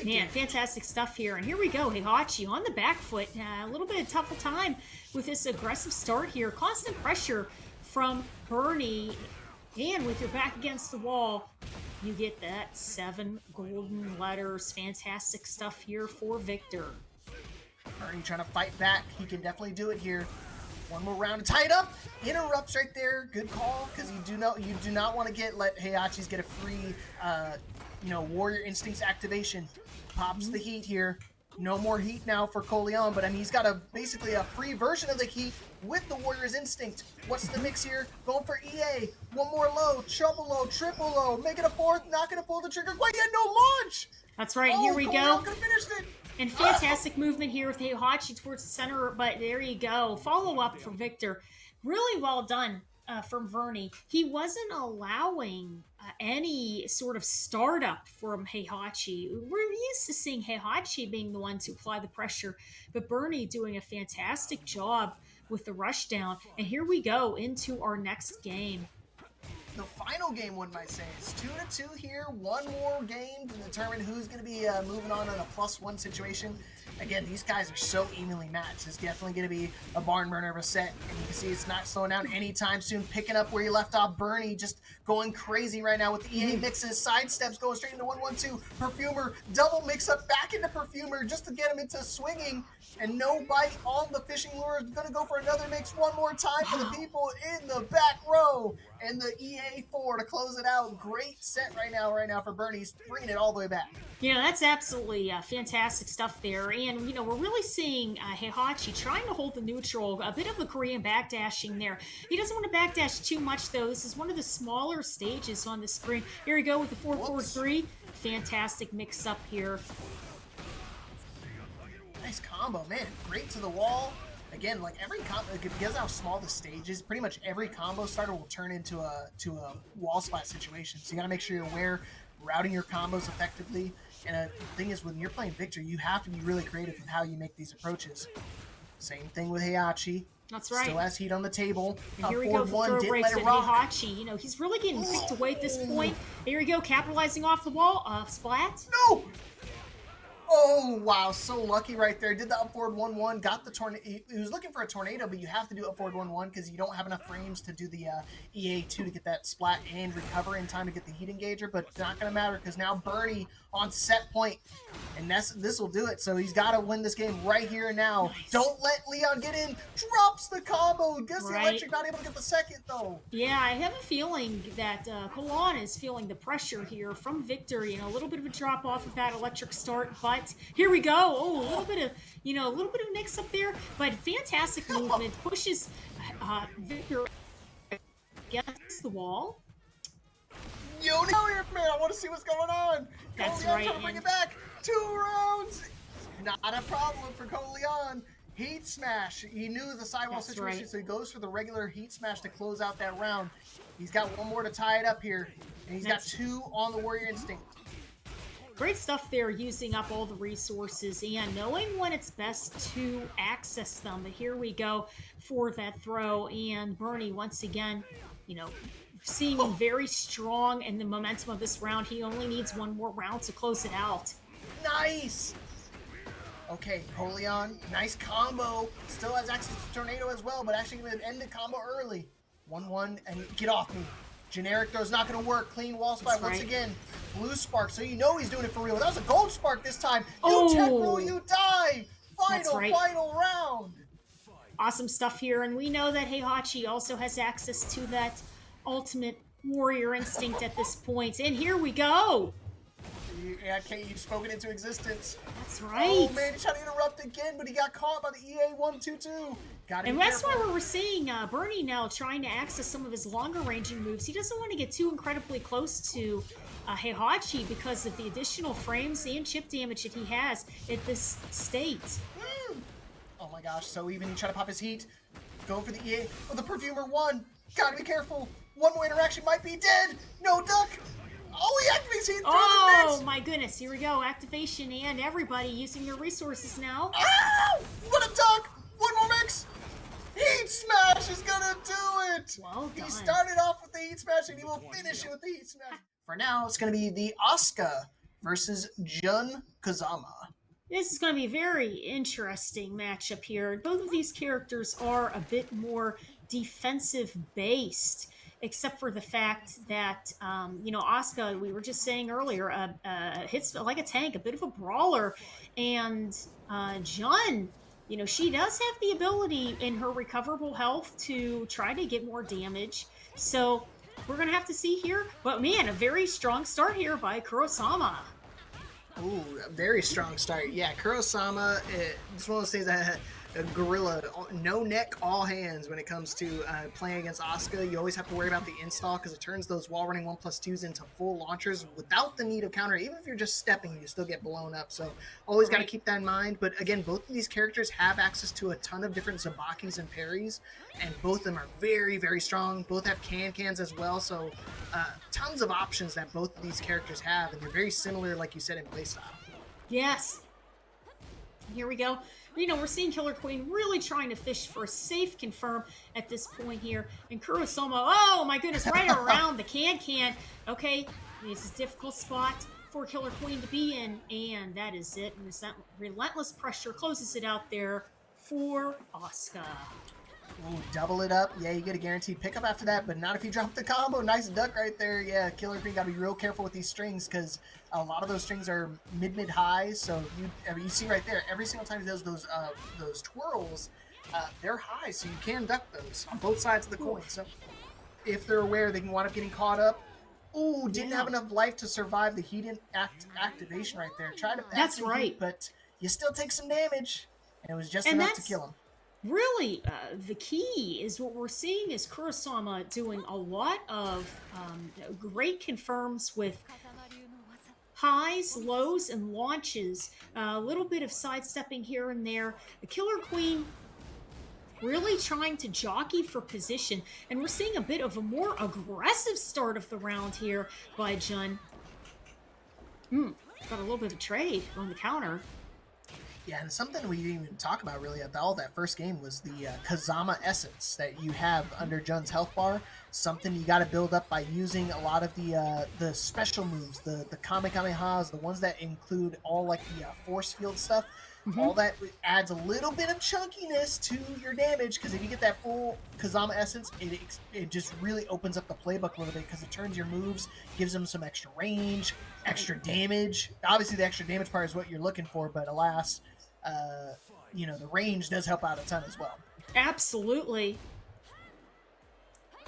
Man, fantastic stuff here. And here we go. Heihachi on the back foot. A little bit of tough time with this aggressive start here. Constant pressure from Burny. And with your back against the wall, you get that 7 golden letters. Fantastic stuff here for Victor. Burny trying to fight back. He can definitely do it here. One more round to tie it up. Interrupts right there. Good call, because you do not want to let Heihachi's get a free Warrior Instincts activation. Pops the heat here. No more heat now for Coleon, but I mean, he's got basically a free version of the heat with the Warrior's Instinct. What's the mix here? Going for EA. One more low, double low, triple low, make it a fourth, not going to pull the trigger. Quite yet, no launch! That's right, here we go. Finished it. And fantastic movement here with Heihachi towards the center, but there you go. Follow up for Victor. Really well done from Burny. He wasn't allowing any sort of startup from Heihachi. We're used to seeing Heihachi being the one to apply the pressure, but Burny doing a fantastic job with the rush down. And here we go into our next game. The final game, one might say. It's 2-2 here. One more game to determine who's going to be moving on in a +1 situation. Again, these guys are so evenly matched. It's definitely going to be a barn burner of a set. And you can see it's not slowing down anytime soon. Picking up where you left off. Burny just going crazy right now with the EA mixes. Side steps going straight into 1-1-2. Perfumer, double mix up back into Perfumer just to get him into swinging. And no bite on the fishing lure. Going to go for another mix one more time for the people in the back row. And the EA4 to close it out. Great set right now for Burny. He's bringing it all the way back. That's absolutely fantastic stuff there. And, we're really seeing Heihachi trying to hold the neutral, a bit of a Korean backdashing there. He doesn't want to backdash too much, though. This is one of the smaller stages on the screen. Here we go with the 4-4-3. Fantastic mix-up here. Nice combo, man. Great to the wall. Again, like every combo, because of how small the stage is, pretty much every combo starter will turn into a wall splat situation. So you got to make sure you're aware, routing your combos effectively. And the thing is, when you're playing Victor, you have to be really creative with how you make these approaches. Same thing with Heihachi. That's right. Still has heat on the table. And here we go for throw breaks with Heihachi. He's really getting picked away at this point. Here we go, capitalizing off the wall. Splat. No! Oh, wow. So lucky right there. Did the up forward 1-1. Got the tornado. He was looking for a tornado, but you have to do up forward 1-1 because you don't have enough frames to do the EA2 to get that splat and recover in time to get the heat engager. But it's not going to matter because now Burny on set point. And this will do it. So he's got to win this game right here and now. Nice. Don't let Leon get in. Drops the combo. Guess the electric not able to get the second, though. Yeah, I have a feeling that Coleon is feeling the pressure here from Victor. A little bit of a drop off of that electric start, but that. Here we go. Oh, a little bit of, a little bit of mix up there, but fantastic movement. Pushes Victor against the wall. Yo, here, man. I want to see what's going on. That's Coleon right. trying to bring it back. 2 rounds. Not a problem for Coleon. Heat smash. He knew the sidewall situation, right. so he goes for the regular heat smash to close out that round. He's got one more to tie it up here, and he's got 2 on the Warrior Instinct. Great stuff there, using up all the resources and knowing when it's best to access them. But here we go for that throw, and Burny once again, seeming very strong in the momentum of this round. He only needs one more round to close it out. Nice! Okay, Coleon, nice combo. Still has access to Tornado as well, but actually going to end the combo early. 1-1, and get off me. Generic throw's not going to work. Clean wall spike once again. Blue spark, so you know he's doing it for real. That was a gold spark this time. You tech roll, you die. Final round. Awesome stuff here, and we know that Heihachi also has access to that ultimate warrior instinct at this point. And here we go. Yeah, Kate, you've spoken into existence. That's right. Oh man, he tried to interrupt again, but he got caught by the EA122. And that's why we're seeing Burny now trying to access some of his longer ranging moves. He doesn't want to get too incredibly close to Heihachi because of the additional frames and chip damage that he has at this state. Oh my gosh, so even he tried to pop his heat. Go for the EA. Oh, the Perfumer won. Gotta be careful. One more interaction might be dead. No duck. Oh, he activates heat. Oh my goodness, here we go. Activation and everybody using their resources now. Ow! What a duck. One more mix. Heat smash is gonna do it. Well done. He started off with the heat smash and he will finish it with the heat smash. For now, it's gonna be the Asuka versus Jun Kazama. This is going to be a very interesting matchup here. Both of these characters are a bit more defensive based, except for the fact that, Asuka, we were just saying earlier, hits like a tank, a bit of a brawler. And Jun, she does have the ability in her recoverable health to try to get more damage. So we're going to have to see here. But man, a very strong start here by Kuro-sama. Ooh, a very strong start. Yeah, Kuro-sama, it's one of those things that a gorilla, no neck, all hands when it comes to playing against Asuka. You always have to worry about the install because it turns those wall running 1+2s into full launchers without the need of counter. Even if you're just stepping, you still get blown up. So always got to keep that in mind. But again, both of these characters have access to a ton of different Zabakis and parries, and both of them are very, very strong. Both have cans as well. So tons of options that both of these characters have, and they're very similar, like you said, in playstyle. Yes. Here we go. We're seeing Killer Queen really trying to fish for a safe confirm at this point here. And Kuro-sama, oh my goodness, right around the can. Okay, this is a difficult spot for Killer Queen to be in. And that is it. And that relentless pressure closes it out there for Asuka. Ooh, double it up. Yeah, you get a guaranteed pickup after that, but not if you drop the combo. Nice duck right there. Yeah, Killer Queen got to be real careful with these strings because a lot of those strings are mid highs. So you see right there, every single time he does those twirls, they're high, so you can duck those on both sides of the coin. So if they're aware, they can wind up getting caught up. Ooh, didn't have enough life to survive the heat activation right there. Tried to pass the heat, but you still take some damage, and it was just enough to kill him. Really, the key is what we're seeing is Kuro-sama doing a lot of great confirms with highs, lows, and launches. A little bit of sidestepping here and there. The Killer Queen really trying to jockey for position, and we're seeing a bit of a more aggressive start of the round here by Jun. Got a little bit of a trade on the counter. Yeah, and something we didn't even talk about really at all that first game was the Kazama essence that you have under Jun's health bar. Something you got to build up by using a lot of the special moves, the Kamehamehas, the ones that include all like the force field stuff. All that adds a little bit of chunkiness to your damage because if you get that full Kazama essence, it just really opens up the playbook a little bit because it turns your moves, gives them some extra range, extra damage. Obviously, the extra damage part is what you're looking for, but alas, the range does help out a ton as well. Absolutely.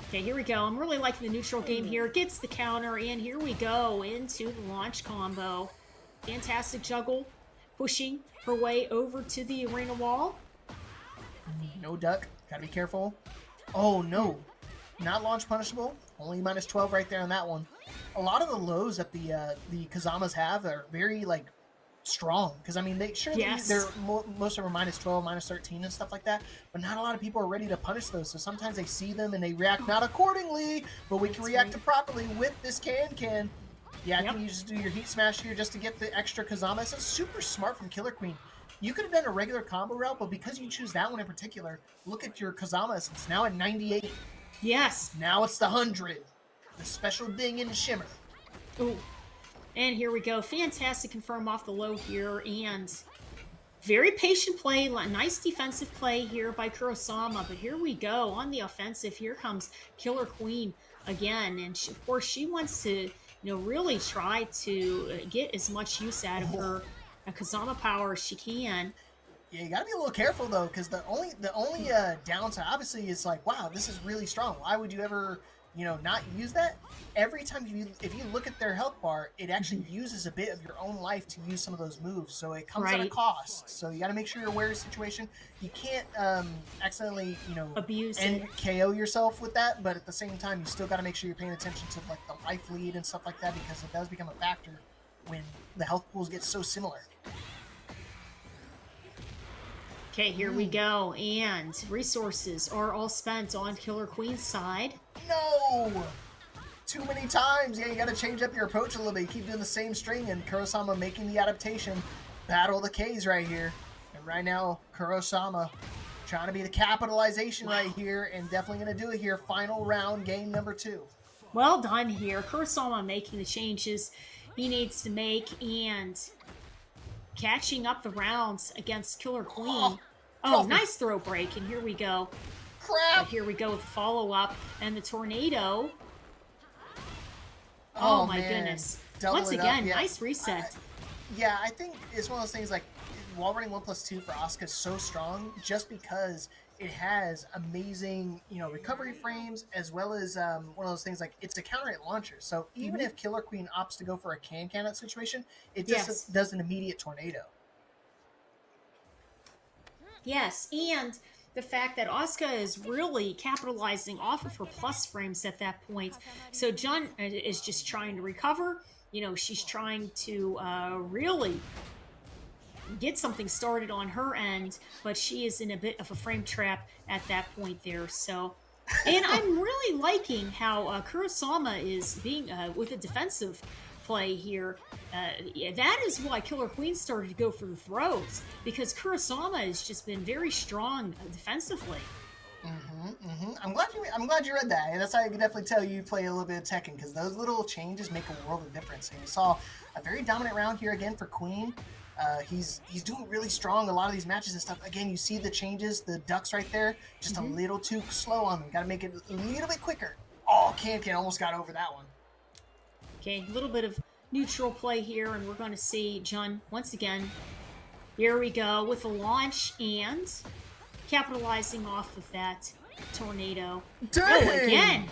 Okay, here we go. I'm really liking the neutral game here. Gets the counter, and here we go into the launch combo. Fantastic juggle pushing her way over to the arena wall. No duck. Gotta be careful. Oh, no. Not launch punishable. Only minus 12 right there on that one. A lot of the lows that the Kazamas have are very, like, strong. Because, I mean, they're most of them are minus 12, minus 13 and stuff like that. But not a lot of people are ready to punish those. So sometimes they see them and they react not accordingly. But we can react properly with this can. Yeah, I think you just do your heat smash here just to get the extra Kazama. It's super smart from Killer Queen. You could have done a regular combo route, but because you choose that one in particular, look at your Kazama essence. Now at 98. Yes. Now it's the 100. The special ding in Shimmer. Ooh. And here we go. Fantastic confirm off the low here. And very patient play. Nice defensive play here by Kuro-sama. But here we go. On the offensive, here comes Killer Queen again. And of course, she wants to really try to get as much use out of her Kazama power as she can. Yeah, you gotta be a little careful though, because the only downside obviously is like, wow, this is really strong. Why would you ever not use that? Every time if you look at their health bar, it actually uses a bit of your own life to use some of those moves, so it comes at a cost. So you got to make sure you're aware of the situation. You can't accidentally abuse and it. KO yourself with that, but at the same time you still got to make sure you're paying attention to like the life lead and stuff like that, because it does become a factor when the health pools get so similar. Okay, here we go, and resources are all spent on Killer Queen's side. No! Too many times. Yeah, you got to change up your approach a little bit. You keep doing the same string, and Kuro-sama making the adaptation. Battle the K's right here. And right now, Kuro-sama trying to be the capitalization right here, and definitely going to do it here. Final round, game number 2. Well done here. Kuro-sama making the changes he needs to make, and catching up the rounds against Killer Queen. Oh, nice throw break, and here we go. Crap! Here we go with the follow-up, and the tornado. Oh my man. Goodness. Double Once it again, up. Yeah. nice reset. Yeah, I think it's one of those things like wall running 1+2 for Asuka is so strong just because it has amazing, recovery frames, as well as one of those things like it's a counter hit launcher. So even if Killer Queen opts to go for a can that situation, it just does an immediate tornado. Yes, and the fact that Asuka is really capitalizing off of her plus frames at that point. So Jun is just trying to recover. She's trying to really get something started on her end, but she is in a bit of a frame trap at that point there. So, and I'm really liking how Kuro-sama is being with a defensive play here. That is why Killer Queen started to go for the throws, because Kuro-sama has just been very strong defensively. I'm glad you read that. That's how I can definitely tell you play a little bit of Tekken, because those little changes make a world of difference. And you saw a very dominant round here again for Queen. He's doing really strong a lot of these matches and stuff. Again, you see the changes, the ducks right there, just a little too slow on them. Got to make it a little bit quicker. Oh, Can almost got over that one. Okay, a little bit of neutral play here, and we're going to see Jun once again. Here we go with a launch and capitalizing off of that tornado. Dang! Oh, again!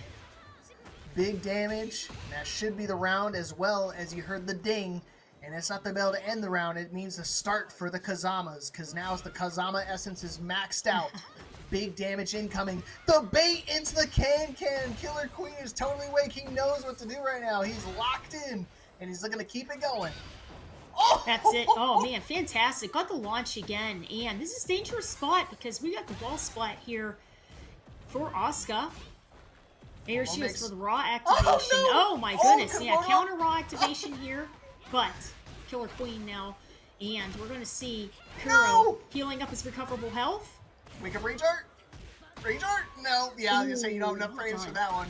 Big damage. That should be the round, as well as you heard the ding. And it's not the bell to end the round. It means the start for the Kazamas, because now the Kazama essence is maxed out. Big damage incoming. The bait into the can. Killer Queen is totally awake. He knows what to do right now. He's locked in, and he's looking to keep it going. Oh! That's it. Oh, man, fantastic. Got the launch again. And this is a dangerous spot because we got the wall splat here for Asuka. Here she is for the raw activation. Oh my goodness. Yeah, counter raw activation here. But Killer Queen now. And we're going to see Kuro healing up his recoverable health. Wake up, Rage-Art? Rage-Art? No. Yeah, I was going to say you don't have enough frames for that one.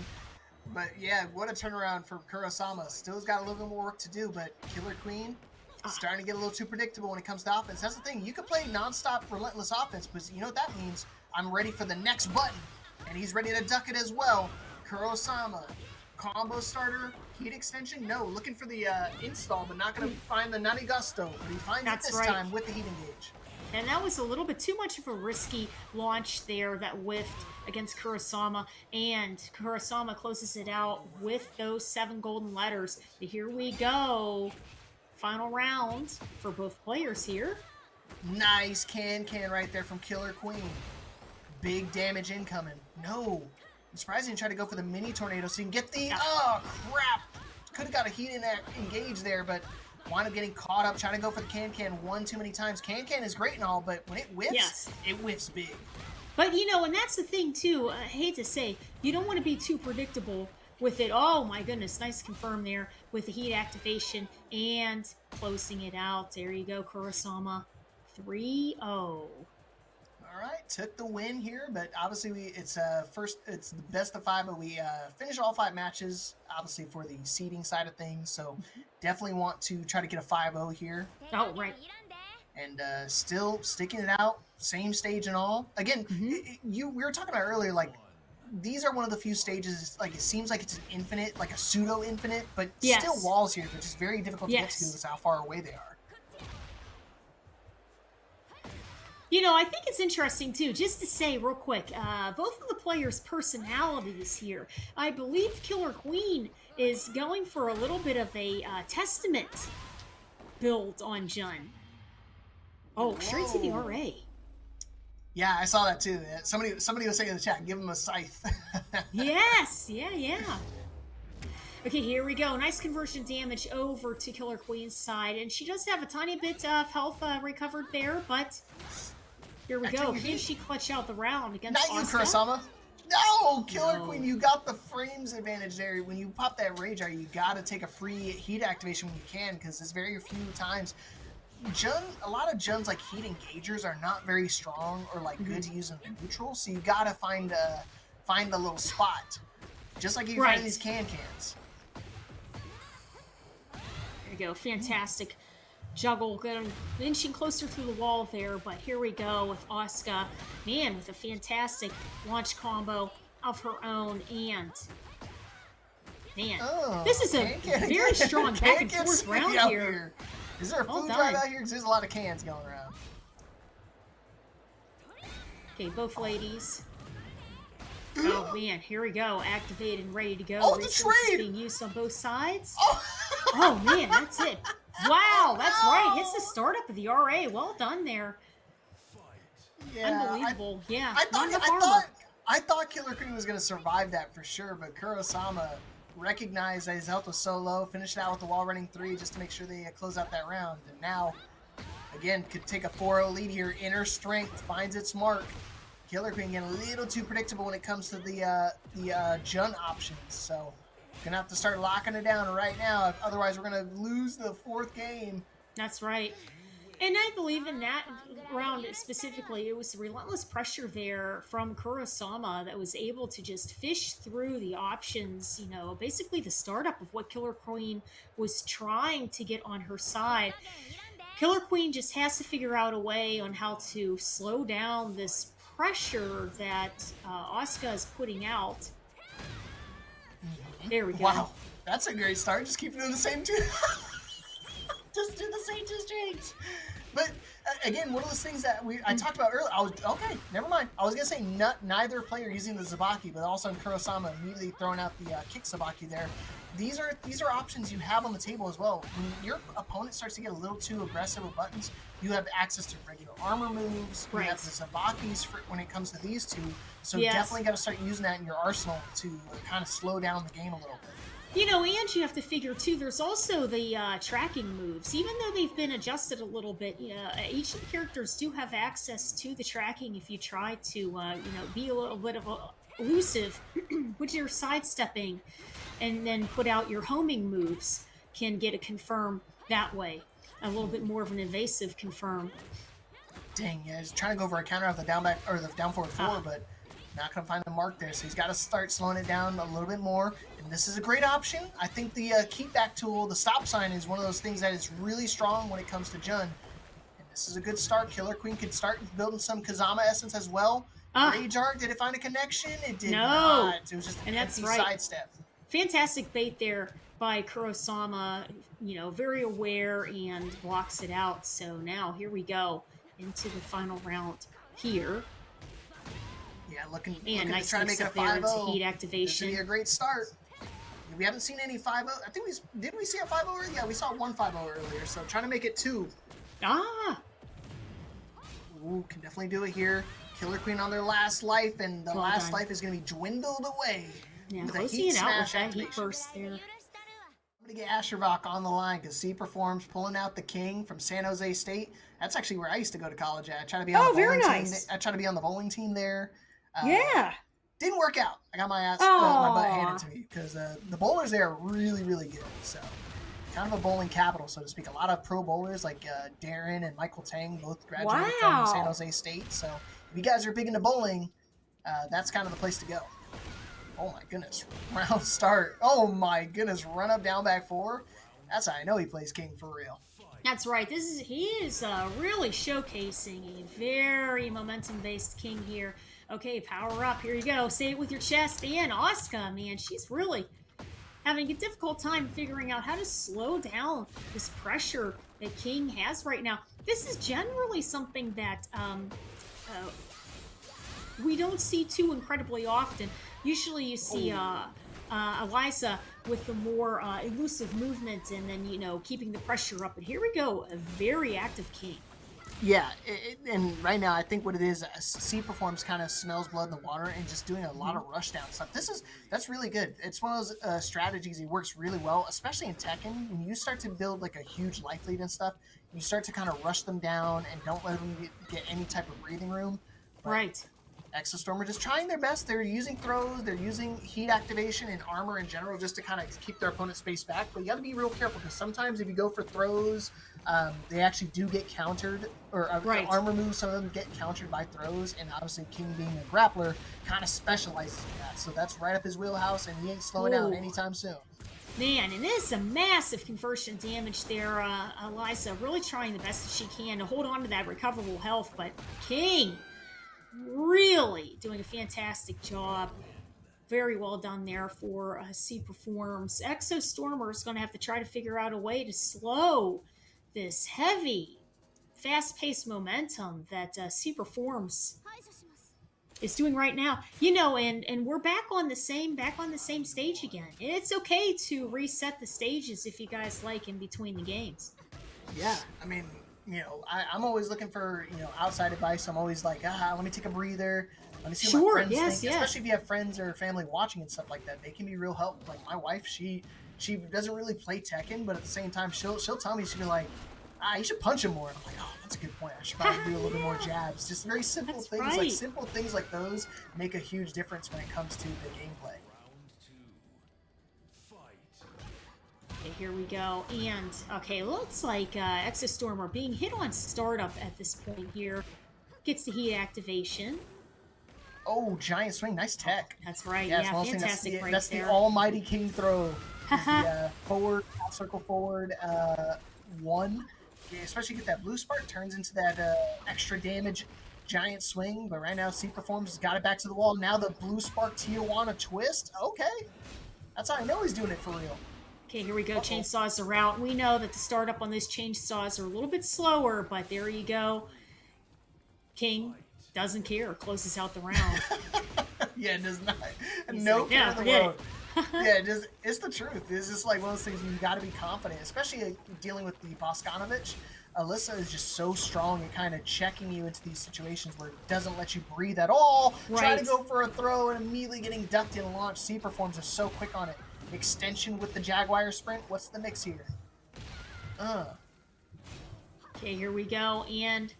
But yeah, what a turnaround for Kuro-sama. Still's got a little bit more work to do, but Killer Queen starting to get a little too predictable when it comes to offense. That's the thing. You can play non-stop, relentless offense, but you know what that means? I'm ready for the next button. And he's ready to duck it as well. Kuro-sama. Combo starter, heat extension? No, looking for the install, but not going to find the Nani Gusto. But he finds it this time with the heat engage. And that was a little bit too much of a risky launch there that whiffed against Kuro-sama. And Kuro-sama closes it out with those 7 golden letters. But here we go. final round for both players here. Nice can right there from Killer Queen. Big damage incoming. No. I'm surprised he didn't try to go for the mini tornado so you can get the... Oh, crap. Could have got a heat in that engage there, but wound up getting caught up trying to go for the can one too many times. Can is great and all, but when it whiffs, it whiffs big. But, you know, and that's the thing, too. I hate to say, you don't want to be too predictable with it. Oh, my goodness. Nice confirm there with the heat activation and closing it out. There you go, Kuro-sama. 3-0. All right, took the win here, but obviously it's the best of 5, but we finished all 5 matches, obviously for the seeding side of things, so definitely want to try to get a 5-0 here. Oh, right. And still sticking it out, same stage and all. Again, we were talking about earlier, like, these are one of the few stages, like, it seems like it's an infinite, like a pseudo-infinite, but still walls here, which is very difficult to get to because how far away they are. You know, I think it's interesting, too, just to say real quick, both of the players' personalities here. I believe Killer Queen is going for a little bit of a Testament build on Jun. Oh, straight to the RA. Yeah, I saw that, too. Somebody was saying in the chat, give him a scythe. Yes, yeah. Okay, here we go. Nice conversion damage over to Killer Queen's side, and she does have a tiny bit of health recovered there, but... Here we go. Can she clutch out the round against Asuka? Not you, Kuro-sama. No, Killer Queen, you got the frames advantage there. When you pop that Rage Art, you got to take a free heat activation when you can, because there's very few times. A lot of Jun's like heat engagers are not very strong or like good to use in neutral, so you got to find the little spot, just like you find these cans. There you go. Fantastic. Juggle, getting inching closer to the wall there, but here we go with Asuka, man, with a fantastic launch combo of her own, and man, this is a very strong back and forth round here. Is there a food drive out here? Because there's a lot of cans going around. Okay, both ladies. Oh man, here we go, activated and ready to go. Oh, the trade being used on both sides. Oh man, that's it. Wow, that's right. Hits the startup of the RA. Well done there. Yeah, unbelievable. I thought Killer Queen was going to survive that for sure, but Kuro-sama recognized that his health was so low, finished out with the wall running 3 just to make sure they close out that round. And now, again, could take a 4-0 lead here. Inner strength finds its mark. Killer Queen getting a little too predictable when it comes to the Jun options. So, gonna have to start locking it down right now. Otherwise, we're gonna lose the 4th game. That's right. And I believe in that round specifically, it was relentless pressure there from Kuro-sama that was able to just fish through the options, you know, basically the startup of what Killer Queen was trying to get on her side. Killer Queen just has to figure out a way on how to slow down this pressure that Asuka is putting out. There we go. Wow, that's a great start. Just keep doing the same two. Just do the same 2 strings. But again, one of those things that I talked about earlier. Okay, never mind. I was gonna say neither player using the Zabaki, but also Kuro-sama immediately throwing out the kick Zabaki there. These are options you have on the table as well. When your opponent starts to get a little too aggressive with buttons, you have access to regular armor moves. You have the Zabakis when it comes to these two. So definitely got to start using that in your arsenal to kind of slow down the game a little bit. You know, and you have to figure, too, there's also the tracking moves. Even though they've been adjusted a little bit, each of the characters do have access to the tracking if you try to, be a little bit of elusive, which you're sidestepping, and then put out your homing moves, can get a confirm that way. A little bit more of an evasive confirm. Dang, yeah, he's trying to go for a counter off the down back, or the down forward 4, but not going to find the mark there, so he's got to start slowing it down a little bit more, and this is a great option. I think the keep back tool, the stop sign, is one of those things that is really strong when it comes to Jun, and this is a good start. Killer Queen could start building some Kazama essence as well. Rage Art, did it find a connection? It did not. It was just an empty sidestep. Fantastic bait there by Kuro-sama, very aware, and blocks it out. So now here we go into the final round here. Yeah, looking nice to try to make it a 5-0. Heat activation. This should be a great start. we haven't seen any 5-0. I think did we see a 5-0 earlier? Yeah, we saw one 5-0 earlier. So trying to make it 2. Ah! Ooh, can definitely do it here. Killer Queen on their last life, and the last life is going to be dwindled away. Yeah, with a closing heat it out with smash that heat activation. burst there. I'm going to get Ashervok on the line because CPerforms pulling out the king from San Jose State. That's actually where I used to go to college at. I try to be on the bowling team. I try to be on the bowling team there. Yeah. Didn't work out. I got my butt handed to me because the bowlers there are really, really good. So kind of a bowling capital, so to speak. A lot of pro bowlers like Darren and Michael Tang both graduated from San Jose State. So if you guys are big into bowling, that's kind of the place to go. Oh my goodness, round start. Oh my goodness, run up, down, back 4. That's how I know he plays king for real. That's right. He is really showcasing a very momentum-based king here. Okay, power up. Here you go. Say it with your chest. And Asuka, man, she's really having a difficult time figuring out how to slow down this pressure that King has right now. This is generally something that we don't see too incredibly often. Usually you see Alisa with the more elusive movement and then, keeping the pressure up. But here we go, a very active King. Yeah, and right now I think what it is, CPerforms kind of smells blood in the water and just doing a lot of rush down stuff. That's really good. It's one of those strategies. It works really well, especially in Tekken. When you start to build like a huge life lead and stuff, you start to kind of rush them down and don't let them get any type of breathing room. But right. ExoStormer just trying their best. They're using throws, they're using heat activation and armor in general just to kind of keep their opponent's space back. But you got to be real careful because sometimes if you go for throws, they actually do get countered, or armor moves, some of them get countered by throws, and obviously King being a grappler kind of specializes in that. So that's right up his wheelhouse, and he ain't slowing down anytime soon. Man, and this is a massive conversion damage there. Alisa really trying the best that she can to hold on to that recoverable health, but King really doing a fantastic job. Very well done there for CPerforms. ExoStormer is going to have to try to figure out a way to slow this heavy, fast-paced momentum that CPerforms is doing right now. And we're back on the same stage again. It's okay to reset the stages if you guys like in between the games. Yeah, I mean, I'm always looking for, outside advice. I'm always like, let me take a breather. Let me see what my friends think. Especially if you have friends or family watching and stuff like that. They can be real helpful. Like my wife, she doesn't really play Tekken, but at the same time, she'll tell me, she'll be like, you should punch him more. And I'm like, oh, that's a good point. I should probably do a little bit more jabs. Just very simple things. Right. Like simple things like those make a huge difference when it comes to the gameplay. Okay, here we go. And, okay, looks like ExoStormer being hit on startup at this point here. Gets the heat activation. Oh, giant swing. Nice tech. That's right. Yeah, fantastic break That's there. the almighty King throw. The forward, half circle forward, 1. Yeah, especially get that blue spark, turns into that extra damage giant swing. But right now, CPerforms has got it back to the wall. Now the blue spark Tijuana twist. Okay. That's how I know he's doing it for real. Okay, here we go. Chainsaws are out. We know that the startup on those chainsaws are a little bit slower, but there you go. King doesn't care. Closes out the round. Yeah, it does not. He's No like, care in the world. Yeah, it's the truth. It's just like one of those things you got to be confident, especially dealing with the Boskanovich. Alisa is just so strong and kind of checking you into these situations where it doesn't let you breathe at all. Right. Try to go for a throw and immediately getting ducked in and launched. CPerforms is so quick on it. Extension with the Jaguar sprint. What's the mix here? Okay, here we go. And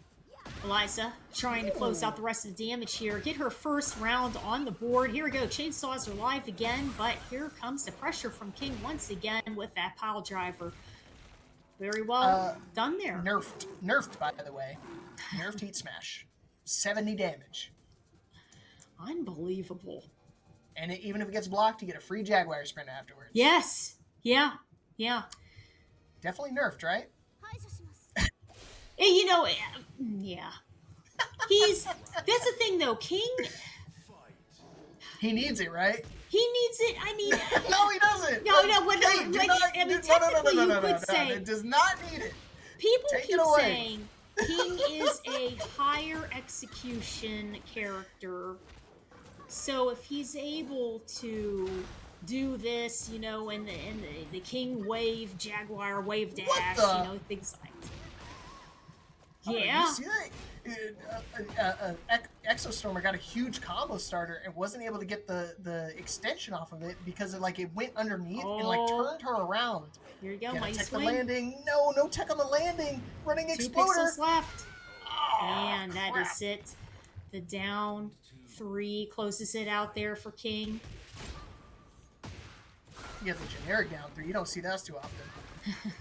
Alisa trying to close out the rest of the damage here. Get her first round on the board. Here we go. Chainsaws are live again, but here comes the pressure from King once again with that pile driver. Very well done there. Nerfed, by the way. Nerfed heat smash. 70 damage. Unbelievable. And even if it gets blocked, you get a free Jaguar sprint afterwards. Yes. Yeah. Definitely nerfed, right? Yeah. That's the thing though, King. He needs it, right? He needs it. I mean, no, he doesn't. No. It does not need it. People keep saying King is a higher execution character. So if he's able to do this, you know, and the King wave, Jaguar wave dash, What the? you know, things like that. Oh, Yeah. you see that? ExoStormer got a huge combo starter and wasn't able to get the extension off of it because it went underneath and like turned her around. Here you go, Get a mighty tech swing. the landing. No tech on the landing. Running 2 exploder. pixels left. Oh, And that crap. is it. The down 3 closes it out there for King. Yeah, the generic down 3. You don't see those too often.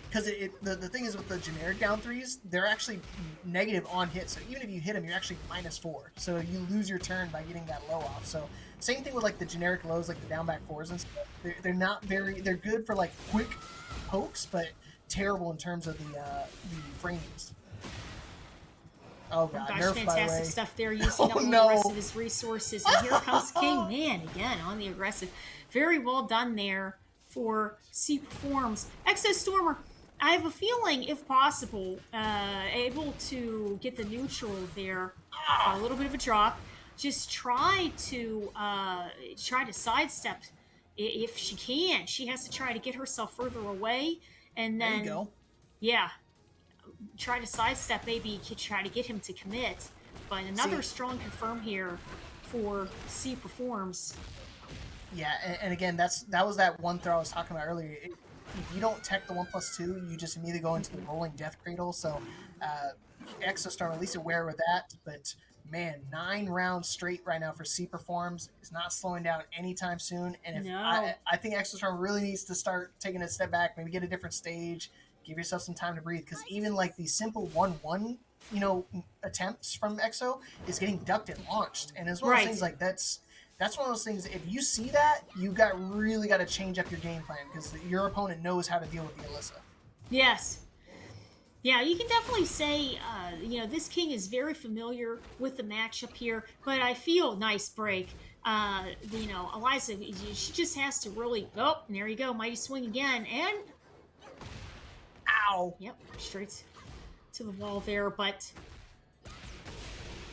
Because the thing is with the generic down 3s, they're actually negative on hit. So even if you hit them, you're actually -4. So you lose your turn by getting that low off. So same thing with like the generic lows, like the down back 4s and stuff. They're not very. They're good for like quick pokes, but terrible in terms of the frames. Oh god, Gosh, nerf, fantastic stuff there, using up all no. the rest of his resources. And here comes King, man, again, on the aggressive. Very well done there for CPerforms. ExoStormer, I have a feeling, if possible, able to get the neutral there. A little bit of a drop. Just try to sidestep if she can. She has to try to get herself further away, and then There you go. yeah, try to sidestep, maybe try to get him to commit. But another strong confirm here for CPerforms. Yeah, and again, that was that one throw I was talking about earlier. If you don't tech the 1+2, you just immediately go into the rolling death cradle. So ExoStorm, at least aware with that. But man, 9 rounds straight right now for CPerforms. It's not slowing down anytime soon. And if I think ExoStorm really needs to start taking a step back, maybe get a different stage, give yourself some time to breathe. Because even like the simple 1-1, attempts from Exo is getting ducked and launched. And it's one of those things like that's one of those things. If you see that, you really got to change up your game plan because your opponent knows how to deal with the Alisa. Yes. Yeah, you can definitely say, this King is very familiar with the matchup here, but I feel nice break. Alisa, she just has to really, and there you go, mighty swing again, and ow! Yep, straight to the wall there, but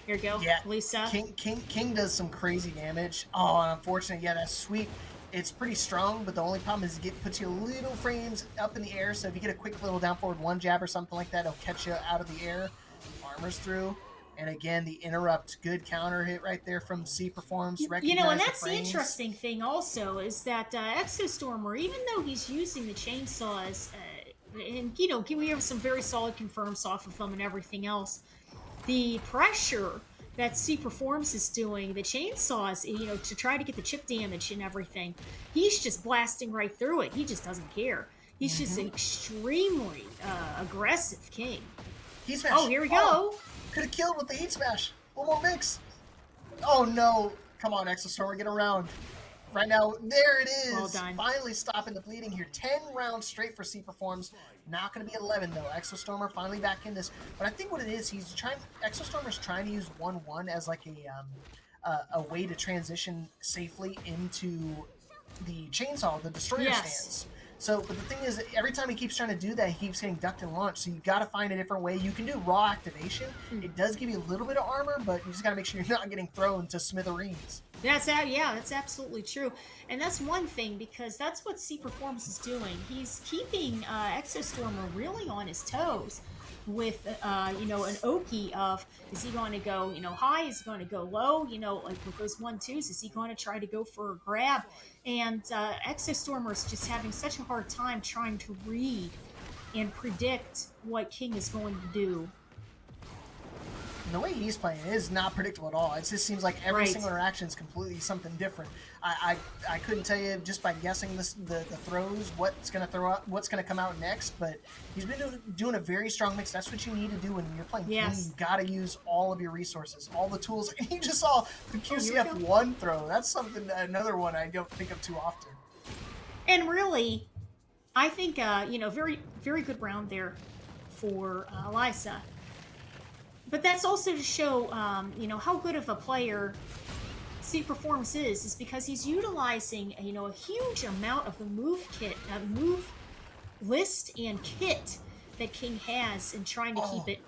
here you go, yeah, Lisa. King does some crazy damage. Oh, unfortunately, yeah, that sweep. It's pretty strong, but the only problem is it puts you little frames up in the air, so if you get a quick little down forward 1 jab or something like that, it'll catch you out of the air. Armor's through. And again, the interrupt, good counter hit right there from CPerforms. And that's the interesting thing also, is that ExoStormer, even though he's using the chainsaws, and, we have some very solid confirms off of them and everything else, the pressure that CPerforms is doing, the chainsaws, to try to get the chip damage and everything, he's just blasting right through it. He just doesn't care. He's just an extremely aggressive King. Heat smash. Oh, here we go. Could have killed with the heat smash. One more mix. Oh no. Come on, ExoStormer, get around. Right now, there it is. Well done. Finally stopping the bleeding here. 10 rounds straight for CPerforms. Not going to be 11 though. ExoStormer finally back in this. But I think what it is, ExoStormer's trying to use 1-1 as like a way to transition safely into the chainsaw, the destroyer stance. So, but the thing is, every time he keeps trying to do that, he keeps getting ducked and launched. So you got to find a different way. You can do raw activation. It does give you a little bit of armor, but you just got to make sure you're not getting thrown to smithereens. That's absolutely true. And that's one thing, because that's what CPerforms is doing. He's keeping ExoStormer really on his toes with, an Oki of, is he going to go, high? Is he going to go low? Like with those 1-2s, is he going to try to go for a grab? And ExoStormer is just having such a hard time trying to read and predict what King is going to do. And the way he's playing is not predictable at all. It just seems like every single interaction is completely something different. I couldn't tell you just by guessing the throws what's going to throw out, what's going to come out next. But he's been doing a very strong mix. That's what you need to do when you're playing King. You got to use all of your resources, all the tools. And you just saw the QCF1 throw. That's another one I don't think of too often. And really, I think very very good round there for Alisa. But that's also to show, how good of a player CPerforms is because he's utilizing, a huge amount of the move list and kit that King has and trying to keep it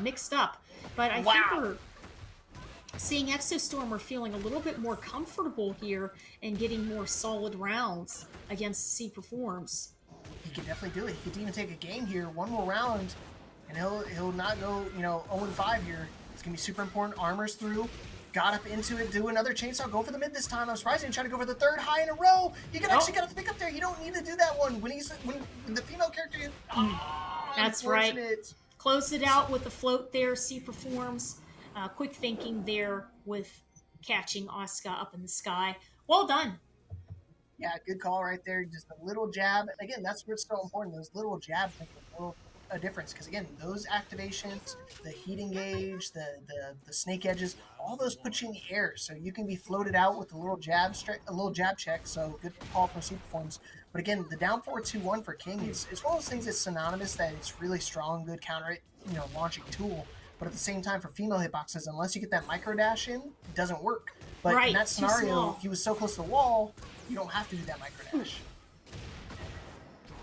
mixed up. But I think seeing ExoStormer feeling a little bit more comfortable here and getting more solid rounds against CPerforms. He can definitely do it. He could even take a game here, one more round, and he'll not go, 0-5 here. It's gonna be super important. Armor's through. Got up into it, do another chainsaw, go for the mid this time. I'm surprised he didn't try to go for the third high in a row. You can actually get up the pick up there. You don't need to do that one. When the female character, that's right. Close it out with the float there, CPerforms. Quick thinking there with catching Asuka up in the sky. Well done. Yeah, good call right there. Just a little jab. Again, that's what's so important. Those little jabs make a difference. Because again, those activations, the heat engage, the snake edges, all those put you in the air. So you can be floated out with a little jab check. So good call from CPerforms. But again, the down 4-2-1 for King is one of those things that's synonymous that it's really strong, good counter, launching tool. But at the same time, for female hitboxes, unless you get that micro dash in, it doesn't work. But in that scenario, he was so close to the wall, you don't have to do that micro dash.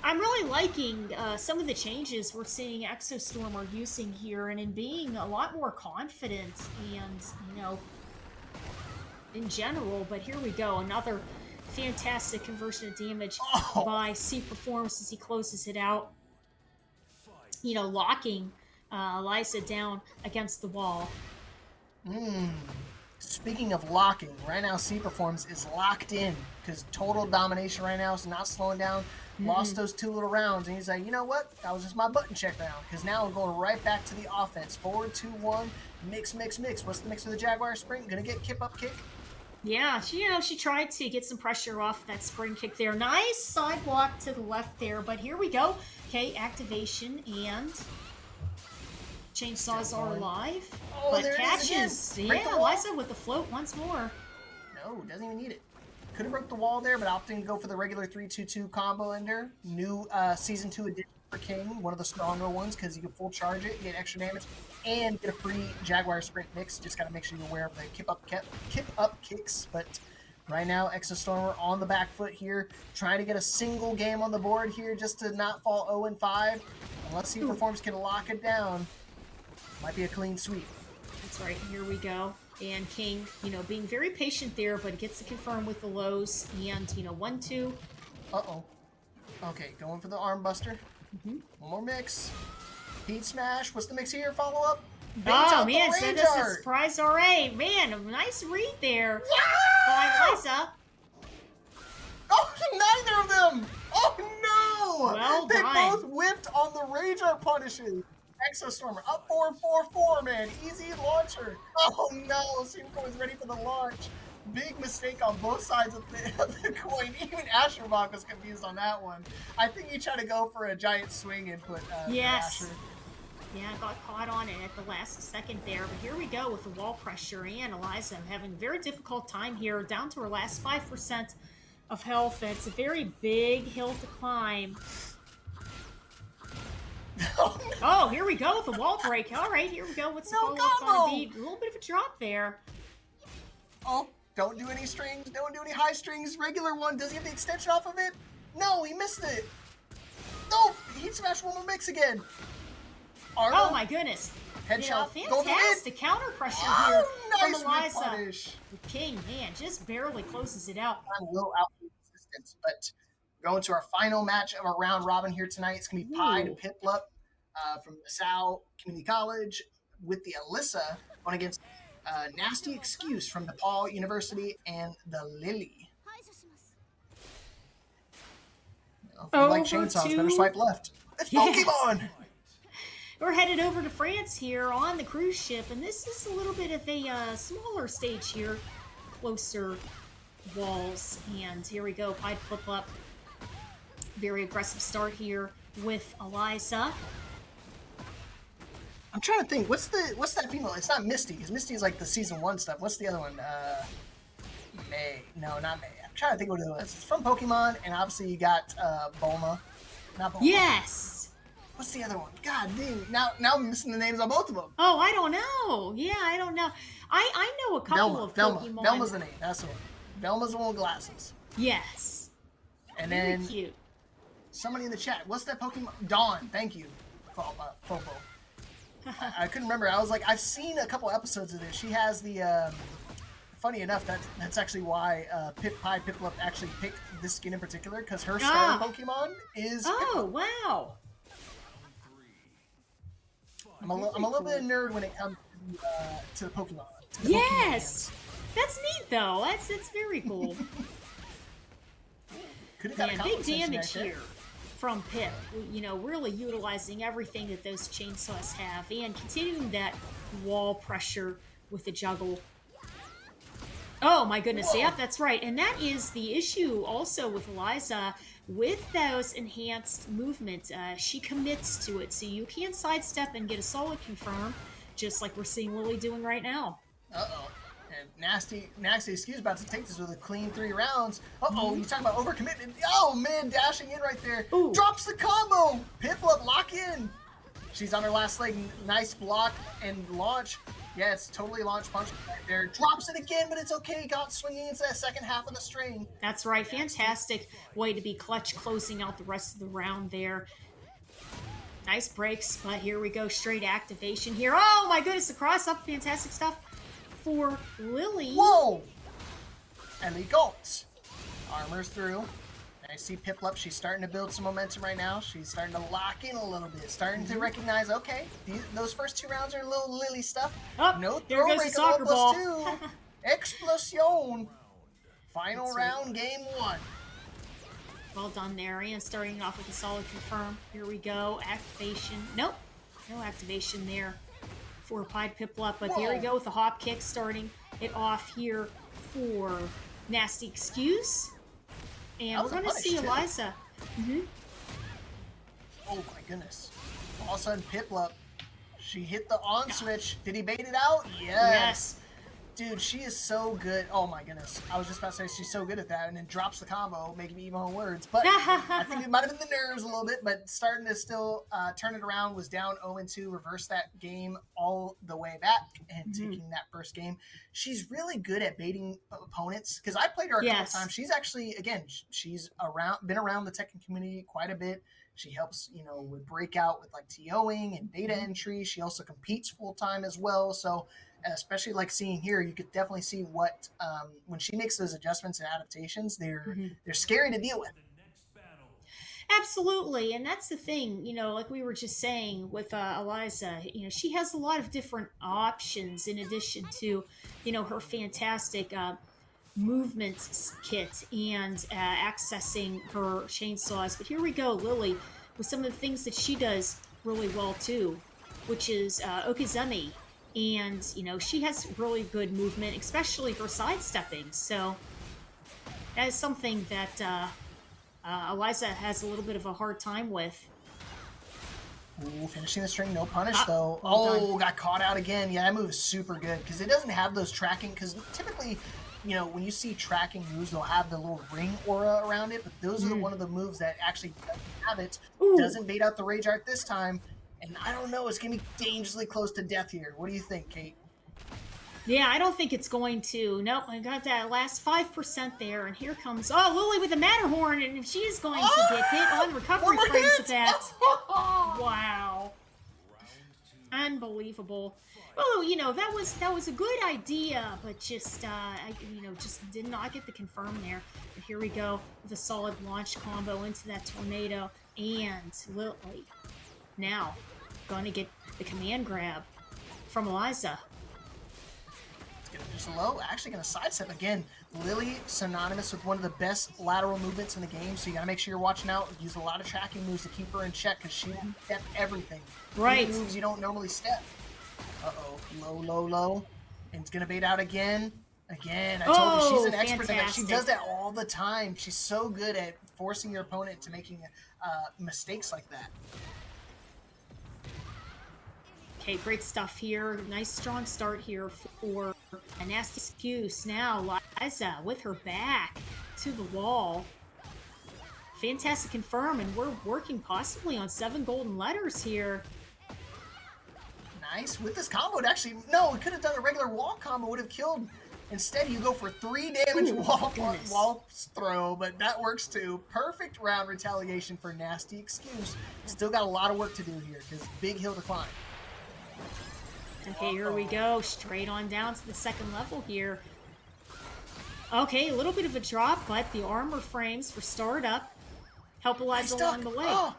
I'm really liking some of the changes we're seeing ExoStormer using here, and in being a lot more confident and, in general. But here we go, another fantastic conversion of damage by CPerforms as he closes it out. Locking Alisa down against the wall. Speaking of locking, right now CPerforms is locked in because total domination right now is not slowing down. Lost those 2 little rounds, and he's like, you know what? That was just my button check round because now I'm going right back to the offense. Forward 2-1, mix. What's the mix with the Jaguar Spring? Gonna get kip up kick? Yeah, she tried to get some pressure off that spring kick there. Nice sidewalk to the left there, but here we go. Okay, activation and chainsaws are alive. But catches. Yeah, Alisa with the float once more. No, doesn't even need it. Could have broke the wall there, but opting to go for the regular 3-2-2 combo ender. New Season 2 edition for King, one of the stronger ones because you can full charge it, get extra damage, and get a free Jaguar Sprint mix. Just got to make sure you're aware of the kip up kicks. But right now, ExoStormer on the back foot here, trying to get a single game on the board here just to not fall 0-5. Unless CPerforms can lock it down, might be a clean sweep. That's right. Here we go. And King, being very patient there, but gets to confirm with the lows. And, 1-2. Uh-oh. Okay, going for the arm buster. One more mix. Heat smash. What's the mix here? Follow up. Oh, man, send us a surprise RA. Man, a nice read there. By Alisa. Oh, neither of them. Oh, no. Well they done. both whipped on the Rage Art punishes. ExoStormer up 4-4-4, man. Easy launcher. Oh no, CPerforms is ready for the launch. Big mistake on both sides of the coin. Even Asherbach was confused on that one. I think he tried to go for a giant swing and put yes. Asher. Yeah, got caught on it at the last second there. But here we go with the wall pressure, and Alisa having a very difficult time here, down to her last 5% of health. It's a very big hill to climb. Oh, here we go with the wall break. All right, here we go. What's the follow-up going to be? A little bit of a drop there. Oh, don't do any strings. Don't do any high strings. Regular one. Does he have the extension off of it? No, he missed it. No, heat smash one more mix again. Arnold. Oh my goodness. Headshot. Fantastic counter pressure here nice from Alisa. The King, man, just barely closes it out. A little out of resistance, but going to our final match of our round robin here tonight. It's going to be ThePiedPiplup from Nassau Community College with the Alisa going against NastyExcuse from DePaul University and the Lili. If you like chainsaws, better swipe left. It's Pokemon! We're headed over to France here on the cruise ship, and this is a little bit of a smaller stage here, closer walls, and here we go, ThePiedPiplup. Very aggressive start here with Alisa. I'm trying to think. What's that female? It's not Misty, because Misty is like the season 1 stuff. What's the other one? May. No, not May. I'm trying to think what it was. It's from Pokemon, and obviously you got Bulma. Not Bulma. Yes. What's the other one? God dang. Now I'm missing the names on both of them. Oh, I don't know. Yeah, I don't know. I know a couple of Pokemon. Velma's the name. That's the one. Velma's the one with glasses. Yes. And very then cute. Somebody in the chat. What's that Pokemon? Dawn. Thank you, Fobo. I couldn't remember. I was like, I've seen a couple episodes of this. She has the. Funny enough, that's actually why ThePiedPiplup actually picked this skin in particular, because her starter Pokemon is. Oh, wow. I'm a little bit of a nerd when it comes to the Pokemon. To the Yes, that's neat though. That's very cool. Could have got a Man, combo big extension damage right there. here from Pip. You know, really utilizing everything that those chainsaws have and continuing that wall pressure with the juggle. Oh my goodness, yep, that's right. And that is the issue also with Alisa. With those enhanced movement, she commits to it. So you can sidestep and get a solid confirm, just like we're seeing Lili doing right now. Uh-oh. And NastyExcuse about to take this with a clean 3 rounds. Uh-oh, you talking about overcommitment. Oh, man, dashing in right there. Ooh. Drops the combo. Piplup, lock in. She's on her last leg. Nice block and launch. Yeah, it's totally launch punch right there. Drops it again, but it's okay. Got swinging into that second half of the string. That's right. Fantastic way to be clutch closing out the rest of the round there. Nice breaks, but here we go. Straight activation here. Oh my goodness, the cross up. Fantastic stuff for Lili. Whoa! And he goes. Armor's through. I see Piplup. She's starting to build some momentum right now. She's starting to lock in a little bit. Starting to recognize, okay, those first 2 rounds are a little Lili stuff. Oh, No there throw goes the break soccer ball. +2. Explosion. Final That's right. round, game 1. Well done there. And starting off with a solid confirm. Here we go. Activation. Nope. No activation there for ThePiedPiplup. But here we go with the hop kick, starting it off here for NastyExcuse. And That we're was a going to see punish, too. Alisa. Oh my goodness. All of a sudden, Piplup, she hit the on switch. Did he bait it out? Yes. Dude, she is so good. Oh my goodness. I was just about to say she's so good at that, and then drops the combo, making me even more words. But I think it might have been the nerves a little bit, but starting to still turn it around. Was down 0-2, reversed that game all the way back and taking that first game. She's really good at baiting opponents, because I played her a couple times. She's actually, again, she's been around the Tekken community quite a bit. She helps, with breakout with like TOing and data entry. She also competes full time as well. So especially like seeing here, you could definitely see what when she makes those adjustments and adaptations, they're scary to deal with. Absolutely, and that's the thing, like we were just saying with Alisa, she has a lot of different options in addition to, her fantastic movement kit and accessing her chainsaws. But here we go, Lili, with some of the things that she does really well too, which is Okizeme. And, she has really good movement, especially her sidestepping. So that is something that Alisa has a little bit of a hard time with. Ooh, finishing the string, no punish though. Well done. Got caught out again. Yeah, that move is super good because it doesn't have those tracking. Because typically, when you see tracking moves, they'll have the little ring aura around it. But those are one of the moves that actually doesn't have it. Ooh. Doesn't bait out the Rage Art this time. And I don't know, it's going to be dangerously close to death here. What do you think, Kate? Yeah, I don't think it's going to. Nope, I got that last 5% there, and here comes Lili with a Matterhorn, and if she is going to get hit on recovery frames with that. Wow. Unbelievable. Well, that was a good idea, but just just did not get the confirm there. And here we go with a solid launch combo into that tornado, and Lili now going to get the command grab from Alisa. It's going to just low. Actually going to sidestep again. Lili, synonymous with one of the best lateral movements in the game, so you got to make sure you're watching out. Use a lot of tracking moves to keep her in check because she will step everything. Right. Moves you don't normally step. Uh-oh. Low, low, low. And it's going to bait out again. Again. I told you, she's an expert at that. She does that all the time. She's so good at forcing your opponent into making mistakes like that. Okay, great stuff here. Nice strong start here for a NastyExcuse. Now, Alisa with her back to the wall. Fantastic confirm, and we're working possibly on 7 golden letters here. Nice. With this combo, it actually... No, it could have done a regular wall combo. Would have killed. Instead, you go for 3 damage wall throw, but that works too. Perfect round retaliation for NastyExcuse. Still got a lot of work to do here, because big hill to climb. Okay, here we go. Straight on down to the second level here. Okay, a little bit of a drop, but the armor frames for startup help Alisa along the way. Oh.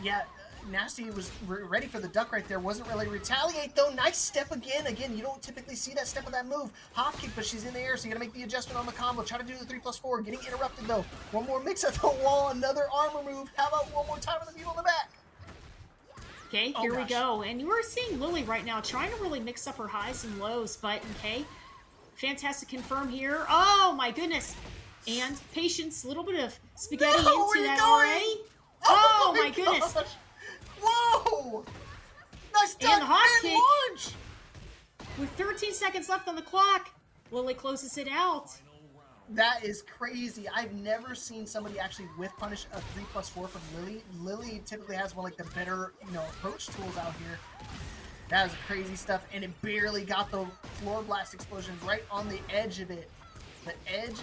Yeah, Nasty was ready for the duck right there. Wasn't really retaliate though. Nice step again. Again, you don't typically see that step of that move. Hop kick, but she's in the air, so you gotta make the adjustment on the combo. Try to do the 3+4. Getting interrupted though. One more mix at the wall. Another armor move. How about one more time with the view on the back? Okay, here we go. And you are seeing Lili right now trying to really mix up her highs and lows, but okay. Fantastic confirm here. Oh my goodness. And patience, a little bit of spaghetti into that RA. Oh my goodness. Whoa! Nice duck and the hot kick. launch! With 13 seconds left on the clock, Lili closes it out. That is crazy. I've never seen somebody actually whiff punish a 3+4 from Lili. Lili typically has one like the better, approach tools out here. That is crazy stuff, and it barely got the floor blast explosion right on the edge of it. The edge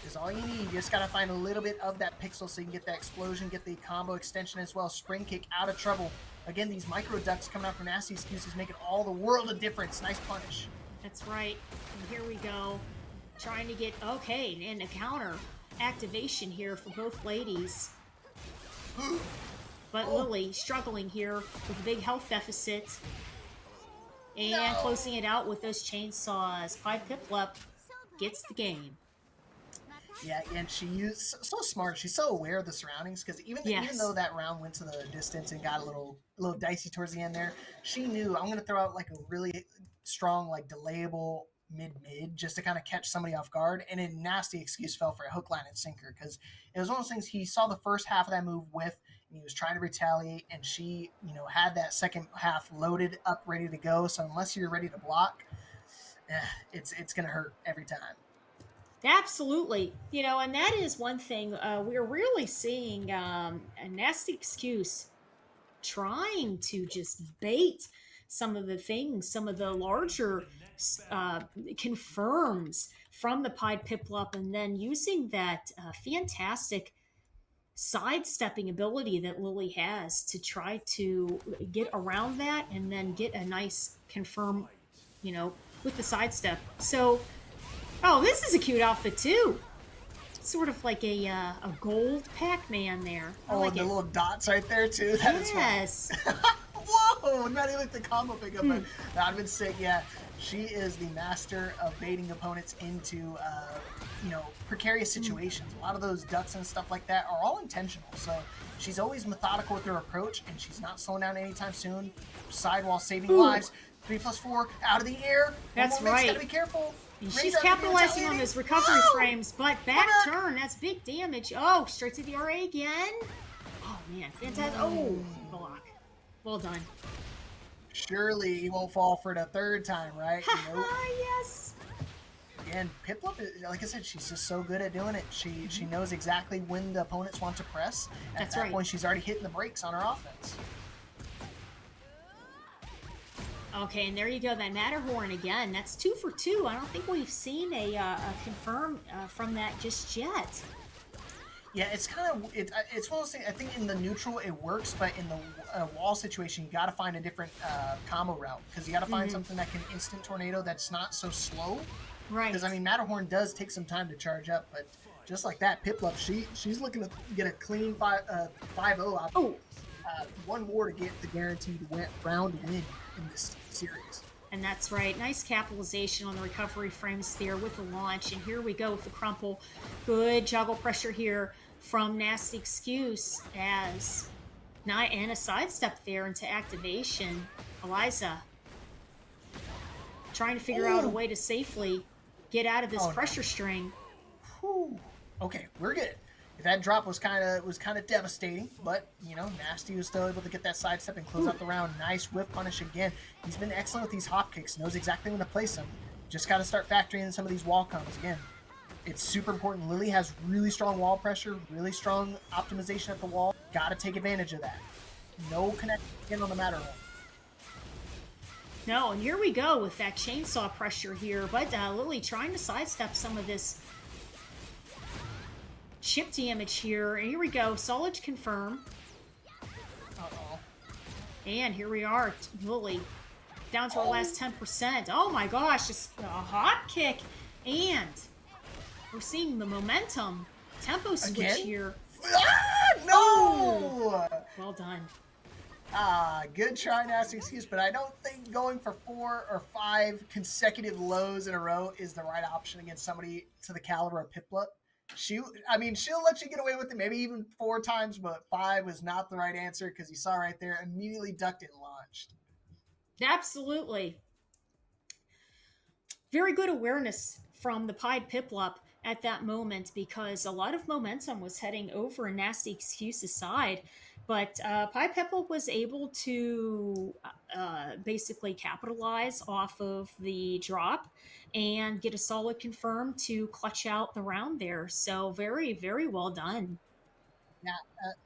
is all you need. You just gotta find a little bit of that pixel so you can get that explosion, get the combo extension as well. Spring kick out of trouble. Again, these micro ducks coming out from NastyExcuse is making all the world of difference. Nice punish. That's right. And here we go. Trying to get, okay, and a counter activation here for both ladies. But Lili struggling here with a big health deficit. And closing it out with those chainsaws. ThePiedPiplup gets the game. Yeah, and she used so smart. She's so aware of the surroundings because even though that round went to the distance and got a little dicey towards the end there, she knew I'm gonna throw out like a really strong delayable mid just to kind of catch somebody off guard. And then NastyExcuse fell for a hook, line, and sinker because it was one of those things he saw the first half of that move with, and he was trying to retaliate, and she had that second half loaded up, ready to go. So unless you're ready to block, it's gonna hurt every time. Absolutely. And that is one thing we're really seeing a NastyExcuse trying to just bait some of the things, some of the larger confirms from the ThePiedPiplup, and then using that fantastic sidestepping ability that Lili has to try to get around that and then get a nice confirm, with the sidestep. So, this is a cute outfit too. Sort of like a gold Pac-Man there. I like the little dots right there too. That is fun. Whoa! Not even like the combo pickup, but that'd been sick. Yeah, she is the master of baiting opponents into precarious situations. A lot of those ducks and stuff like that are all intentional. So she's always methodical with her approach, and she's not slowing down anytime soon. Sidewall saving lives. 3+4 out of the air. That's right. Gotta be careful. She's capitalizing on those recovery frames, but back turn, that's big damage. Oh, straight to the RA again. Oh, man, fantastic. Oh, block. Well done. Surely he won't fall for the third time, right? Nope. Yes. And Piplup, like I said, she's just so good at doing it. She knows exactly when the opponents want to press. At that point, she's already hitting the brakes on her offense. Okay, and there you go, that Matterhorn again. That's 2 for 2. I don't think we've seen a confirm from that just yet. Yeah, it's kind of it's one of those things. I think in the neutral it works, but in the wall situation, you got to find a different combo route because you got to find something that can instant tornado that's not so slow. Right. Because Matterhorn does take some time to charge up, but just like that, Piplup, she's looking to get a clean 5-0 out. Oh. One more to get the guaranteed round win in this series. And that's right. Nice capitalization on the recovery frames there with the launch. And here we go with the crumple. Good juggle pressure here from NastyExcuse and a sidestep there into activation. Alisa trying to figure out a way to safely get out of this pressure string. Whew. Okay, we're good. That drop was kind of devastating, but Nasty was still able to get that sidestep and close out the round. Nice whip punish again. He's been excellent with these hop kicks. Knows exactly when to place them. Just got to start factoring in some of these wall combos again. It's super important. Lili has really strong wall pressure, really strong optimization at the wall. Got to take advantage of that. No connection again on the Matterhorn. No, and here we go with that chainsaw pressure here, but Lili trying to sidestep some of this chip damage here. And here we go. Solid confirm. Uh-oh. And here we are, Lili, down to our last 10%. Oh my gosh, just a hop kick. And we're seeing the momentum. Tempo switch Again? here. Ah, no! Well done. Good try, NastyExcuse, but I don't think going for 4 or 5 consecutive lows in a row is the right option against somebody to the caliber of PipluP. She'll let you get away with it, maybe even 4 times, but 5 was not the right answer because you saw right there, immediately ducked it and launched. Absolutely. Very good awareness from the ThePiedPiplup at that moment because a lot of momentum was heading over NastyExcuse's side. But ThePiedPiplup was able to basically capitalize off of the drop and get a solid confirm to clutch out the round there. So very, very well done. Yeah,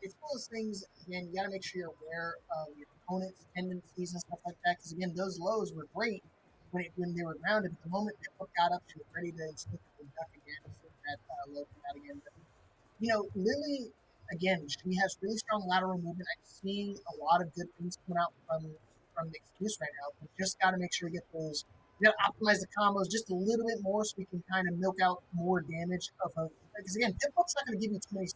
it's one of those things, again, you got to make sure you're aware of your opponent's tendencies and stuff like that because, again, those lows were great when they were grounded. But the moment Piplup got up, she was ready to instinctively duck again and see that low come out again. But, Lili, again, she has really strong lateral movement. I'm seeing a lot of good things coming out from the excuse right now. We just got to make sure we get those. We got to optimize the combos just a little bit more so we can kind of milk out more damage of her. Because again, Piplup's not going to give you too many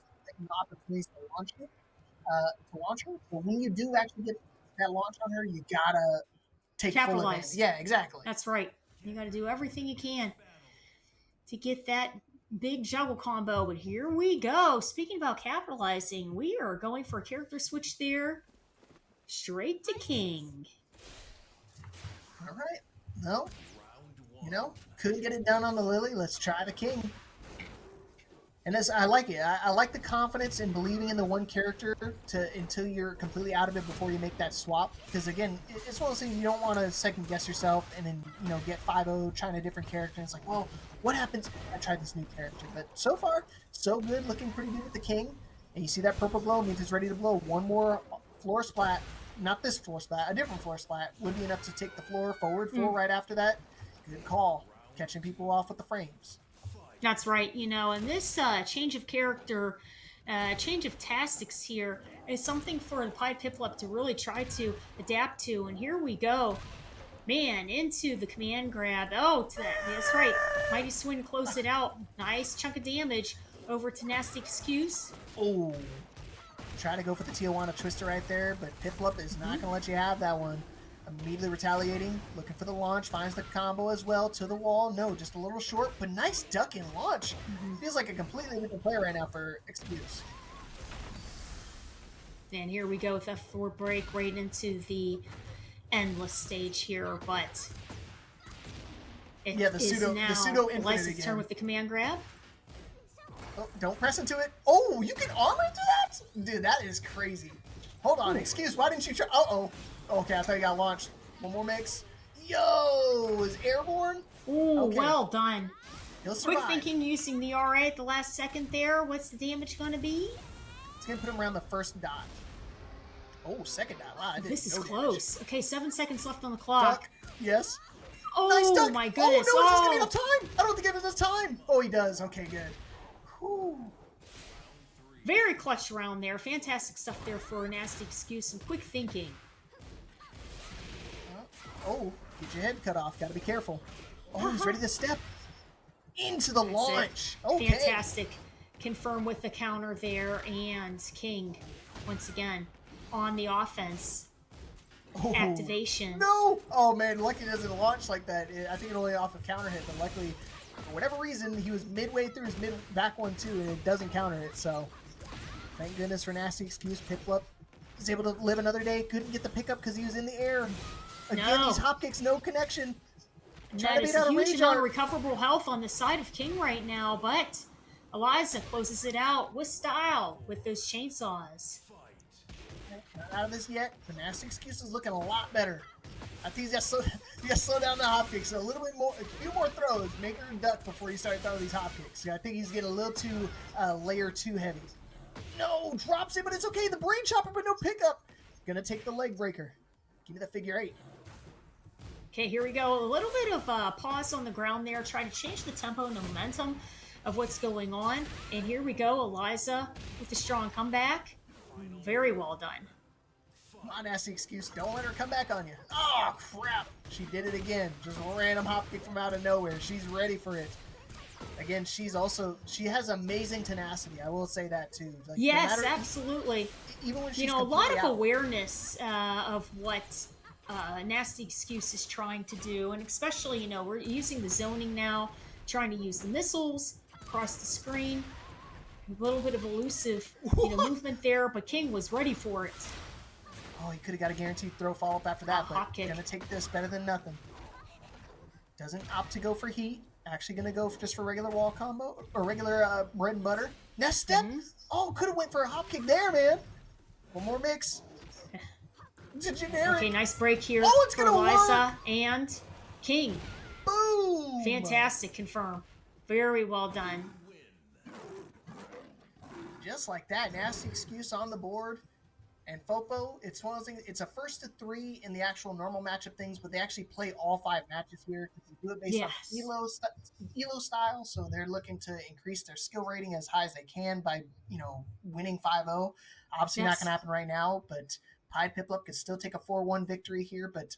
opportunities to launch her. But when you do actually get that launch on her, you gotta take full advantage. Yeah, exactly. That's right. You got to do everything you can to get that big juggle combo. But here we go. Speaking about capitalizing, we are going for a character switch there. Straight to King. All right. No, couldn't get it done on the Lili. Let's try the King. And I like it. I like the confidence in believing in the one character until you're completely out of it before you make that swap. Because again, it's one of those things you don't want to second guess yourself and then get 5-0 trying a different character. And it's like, well, what happens if I try this new character? But so far, so good. Looking pretty good with the King. And you see that purple glow means it's ready to blow. One more floor splat. Not this floor splat. A different floor splat would be enough to take the floor forward full right after that. Good call. Catching people off with the frames. That's right, and this change of character, change of tactics here is something for the ThePiedPiplup to really try to adapt to. And here we go. Man, into the command grab. Oh, that's right. Mighty Swing closed it out. Nice chunk of damage over to NastyExcuse. Oh, trying to go for the Tijuana Twister right there, but Piplup is not going to let you have that one. Immediately retaliating, looking for the launch, finds the combo as well to the wall. No, just a little short, but nice duck and launch. Feels like a completely different player right now for Excuse. And here we go with F4 break right into the endless stage here, but it the pseudo infinite Elisa's again. turn with the command grab. Oh, don't press into it. Oh, you can armor into that? Dude, that is crazy. Hold on, Excuse, why didn't you try? Uh-oh. Okay, I thought you got launched. One more mix. Yo, is airborne? Ooh, okay. Well done. He'll survive. Quick thinking using the RA at the last second there. What's the damage going to be? It's going to put him around the first dot. Oh, second dot. Wow, this is no close. Damage. Okay, 7 seconds left on the clock. Duck. Yes. Oh, nice duck. my goodness. Oh, no, he's going to have time. I don't think he has enough time. Oh, he does. Okay, good. Whew. Very clutch round there. Fantastic stuff there for a NastyExcuse. Some quick thinking. Oh, get your head cut off. Got to be careful. Oh, he's ready to step into the launch. Okay. Fantastic. Confirm with the counter there. And King, once again, on the offense. Oh, activation. No! Oh, man, lucky it doesn't launch like that. I think it only off of counter hit, but luckily, for whatever reason, he was midway through his back one, too, and it doesn't counter it, so thank goodness for NastyExcuse. Piplup was able to live another day. Couldn't get the pickup because he was in the air. Again, these hop kicks, no connection. That is a huge amount of recoverable health on the side of King right now, but Alisa closes it out with style with those chainsaws. Not out of this yet, but NastyExcuse is looking a lot better. I think he's got to slow down the hop kicks a little bit more, a few more throws, make her duck before you start throwing these hop kicks. I think he's getting a little too layer 2 heavy. No, drops it, but it's okay. The brain chopper, but no pickup. Gonna take the leg breaker. Give me the figure 8. Okay, here we go. A little bit of pause on the ground there, trying to change the tempo and the momentum of what's going on. And here we go, Alisa with a strong comeback. Very well done. Come on, nasty excuse. Don't let her come back on you. Oh, crap. She did it again. Just a random hop kick from out of nowhere. She's ready for it. Again, she has amazing tenacity. I will say that too. Like, yes, absolutely. Even when she's a lot of out. awareness of what Nasty Excuse is trying to do, and especially, we're using the zoning now, trying to use the missiles across the screen. A little bit of elusive, movement there, but King was ready for it. Oh, he could have got a guaranteed throw follow-up after that, but gonna take this better than nothing. Doesn't opt to go for heat. Actually gonna go just for regular wall combo, or regular bread and butter. Next step. Oh, could have went for a hop kick there, man. One more mix. It's a generic. Okay, nice break here it's for gonna Alisa work. And King. Boom. Fantastic, confirm. Very well done. Just like that, nasty excuse on the board. And Fopo, it's one of those things, it's a first to 3 in the actual normal matchup things, but they actually play all 5 matches here because they do it based on Elo style, so they're looking to increase their skill rating as high as they can by, winning 5-0. Obviously not going to happen right now, but ThePiedPiplup could still take a 4-1 victory here, but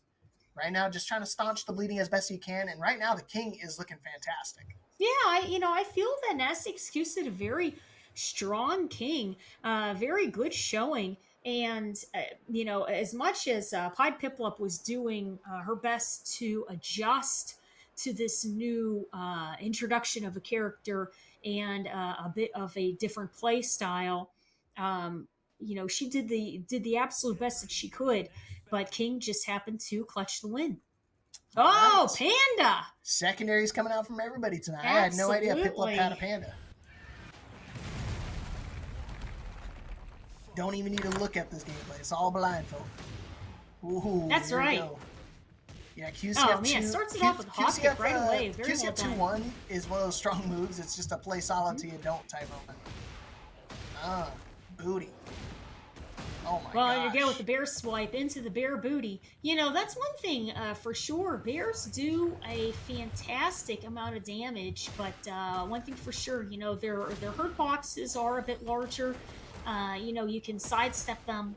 right now just trying to staunch the bleeding as best he can, and right now the King is looking fantastic. Yeah, I feel that Nasty Excuse did a very strong King, very good showing. And, as much as ThePiedPiplup was doing her best to adjust to this new introduction of a character and a bit of a different play style, she did the absolute best that she could. But King just happened to clutch the win. Oh, right. Panda! Secondaries coming out from everybody tonight. Absolutely. I had no idea Piplup had a Panda. Don't even need to look at this gameplay. It's all blind, folks. Ooh, that's right. Yeah, QCF2. Oh, man, starts it off with hop kick right away. Very QCF well 2-1 is one of those strong moves. It's just a play solid till you don't type moment. Booty. Oh, my gosh. Well, you go with the bear swipe into the bear booty. That's one thing for sure. Bears do a fantastic amount of damage, but one thing for sure, their hurt boxes are a bit larger. You can sidestep them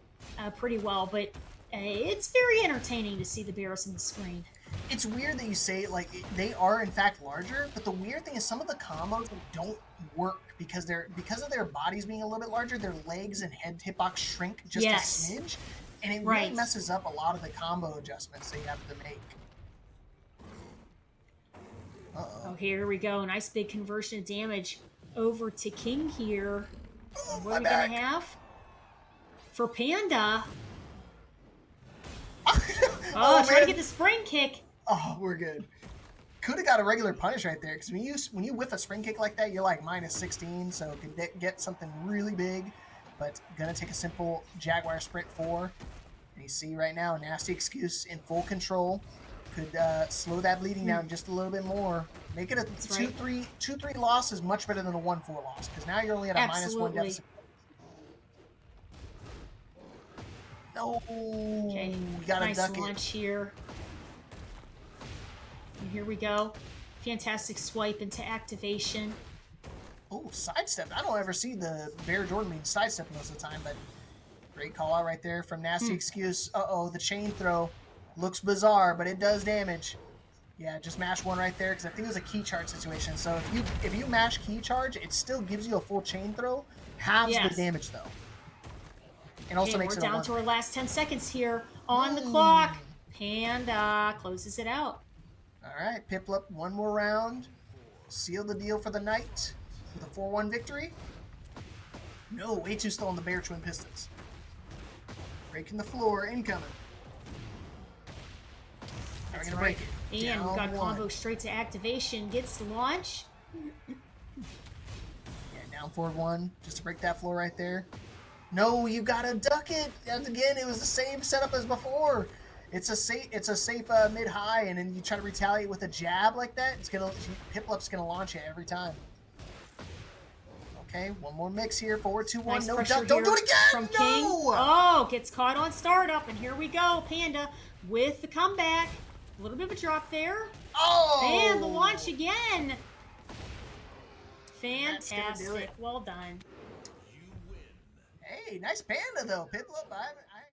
pretty well, but it's very entertaining to see the bears on the screen. It's weird that you say they are in fact larger, but the weird thing is some of the combos don't work because of their bodies being a little bit larger. Their legs and head hitbox shrink just a smidge, and it really messes up a lot of the combo adjustments that you have to make. Oh, here we go. Nice big conversion of damage over to King here. What are we going to have? For Panda. Trying to get the spring kick. Oh, we're good. Could have got a regular punish right there, because when you whiff a spring kick like that, you're like -16, so it could get something really big. But going to take a simple Jaguar Sprint 4. And you see right now, Nasty Excuse in full control. Could slow that bleeding down just a little bit more. Make it a 2-3 loss is much better than a 1-4 loss, because now you're only at a -1 deficit. No, okay. You gotta nice duck launch here. And here we go. Fantastic swipe into activation. Oh, sidestep. I don't ever see the Bear Jordan being sidestep most of the time, but great call out right there from Nasty Excuse. The chain throw looks bizarre, but it does damage. Yeah, just mash 1 right there, because I think it was a key charge situation. So if you mash key charge, it still gives you a full chain throw, halves the damage though. And also makes it we're down to our last 10 seconds here on the clock. Panda closes it out. All right, Piplup, one more round. Seal the deal for the night with a 4-1 victory. No, A2 still on the Bear Twin Pistons. Breaking the floor, incoming. That's gonna break it. And we got combo straight to activation. Gets the launch. Yeah, down forward 1, just to break that floor right there. No, you gotta duck it. And again, it was the same setup as before. It's a safe mid-high, and then you try to retaliate with a jab like that. Piplup's gonna launch it every time. Okay, one more mix here. Forward 2-1. Nice no pressure duck. Don't do it again. From King. Oh, gets caught on startup, and here we go. Panda with the comeback. A little bit of a drop there. Oh! And the launch again. Fantastic. Well done. Hey, nice Panda though, Piplup.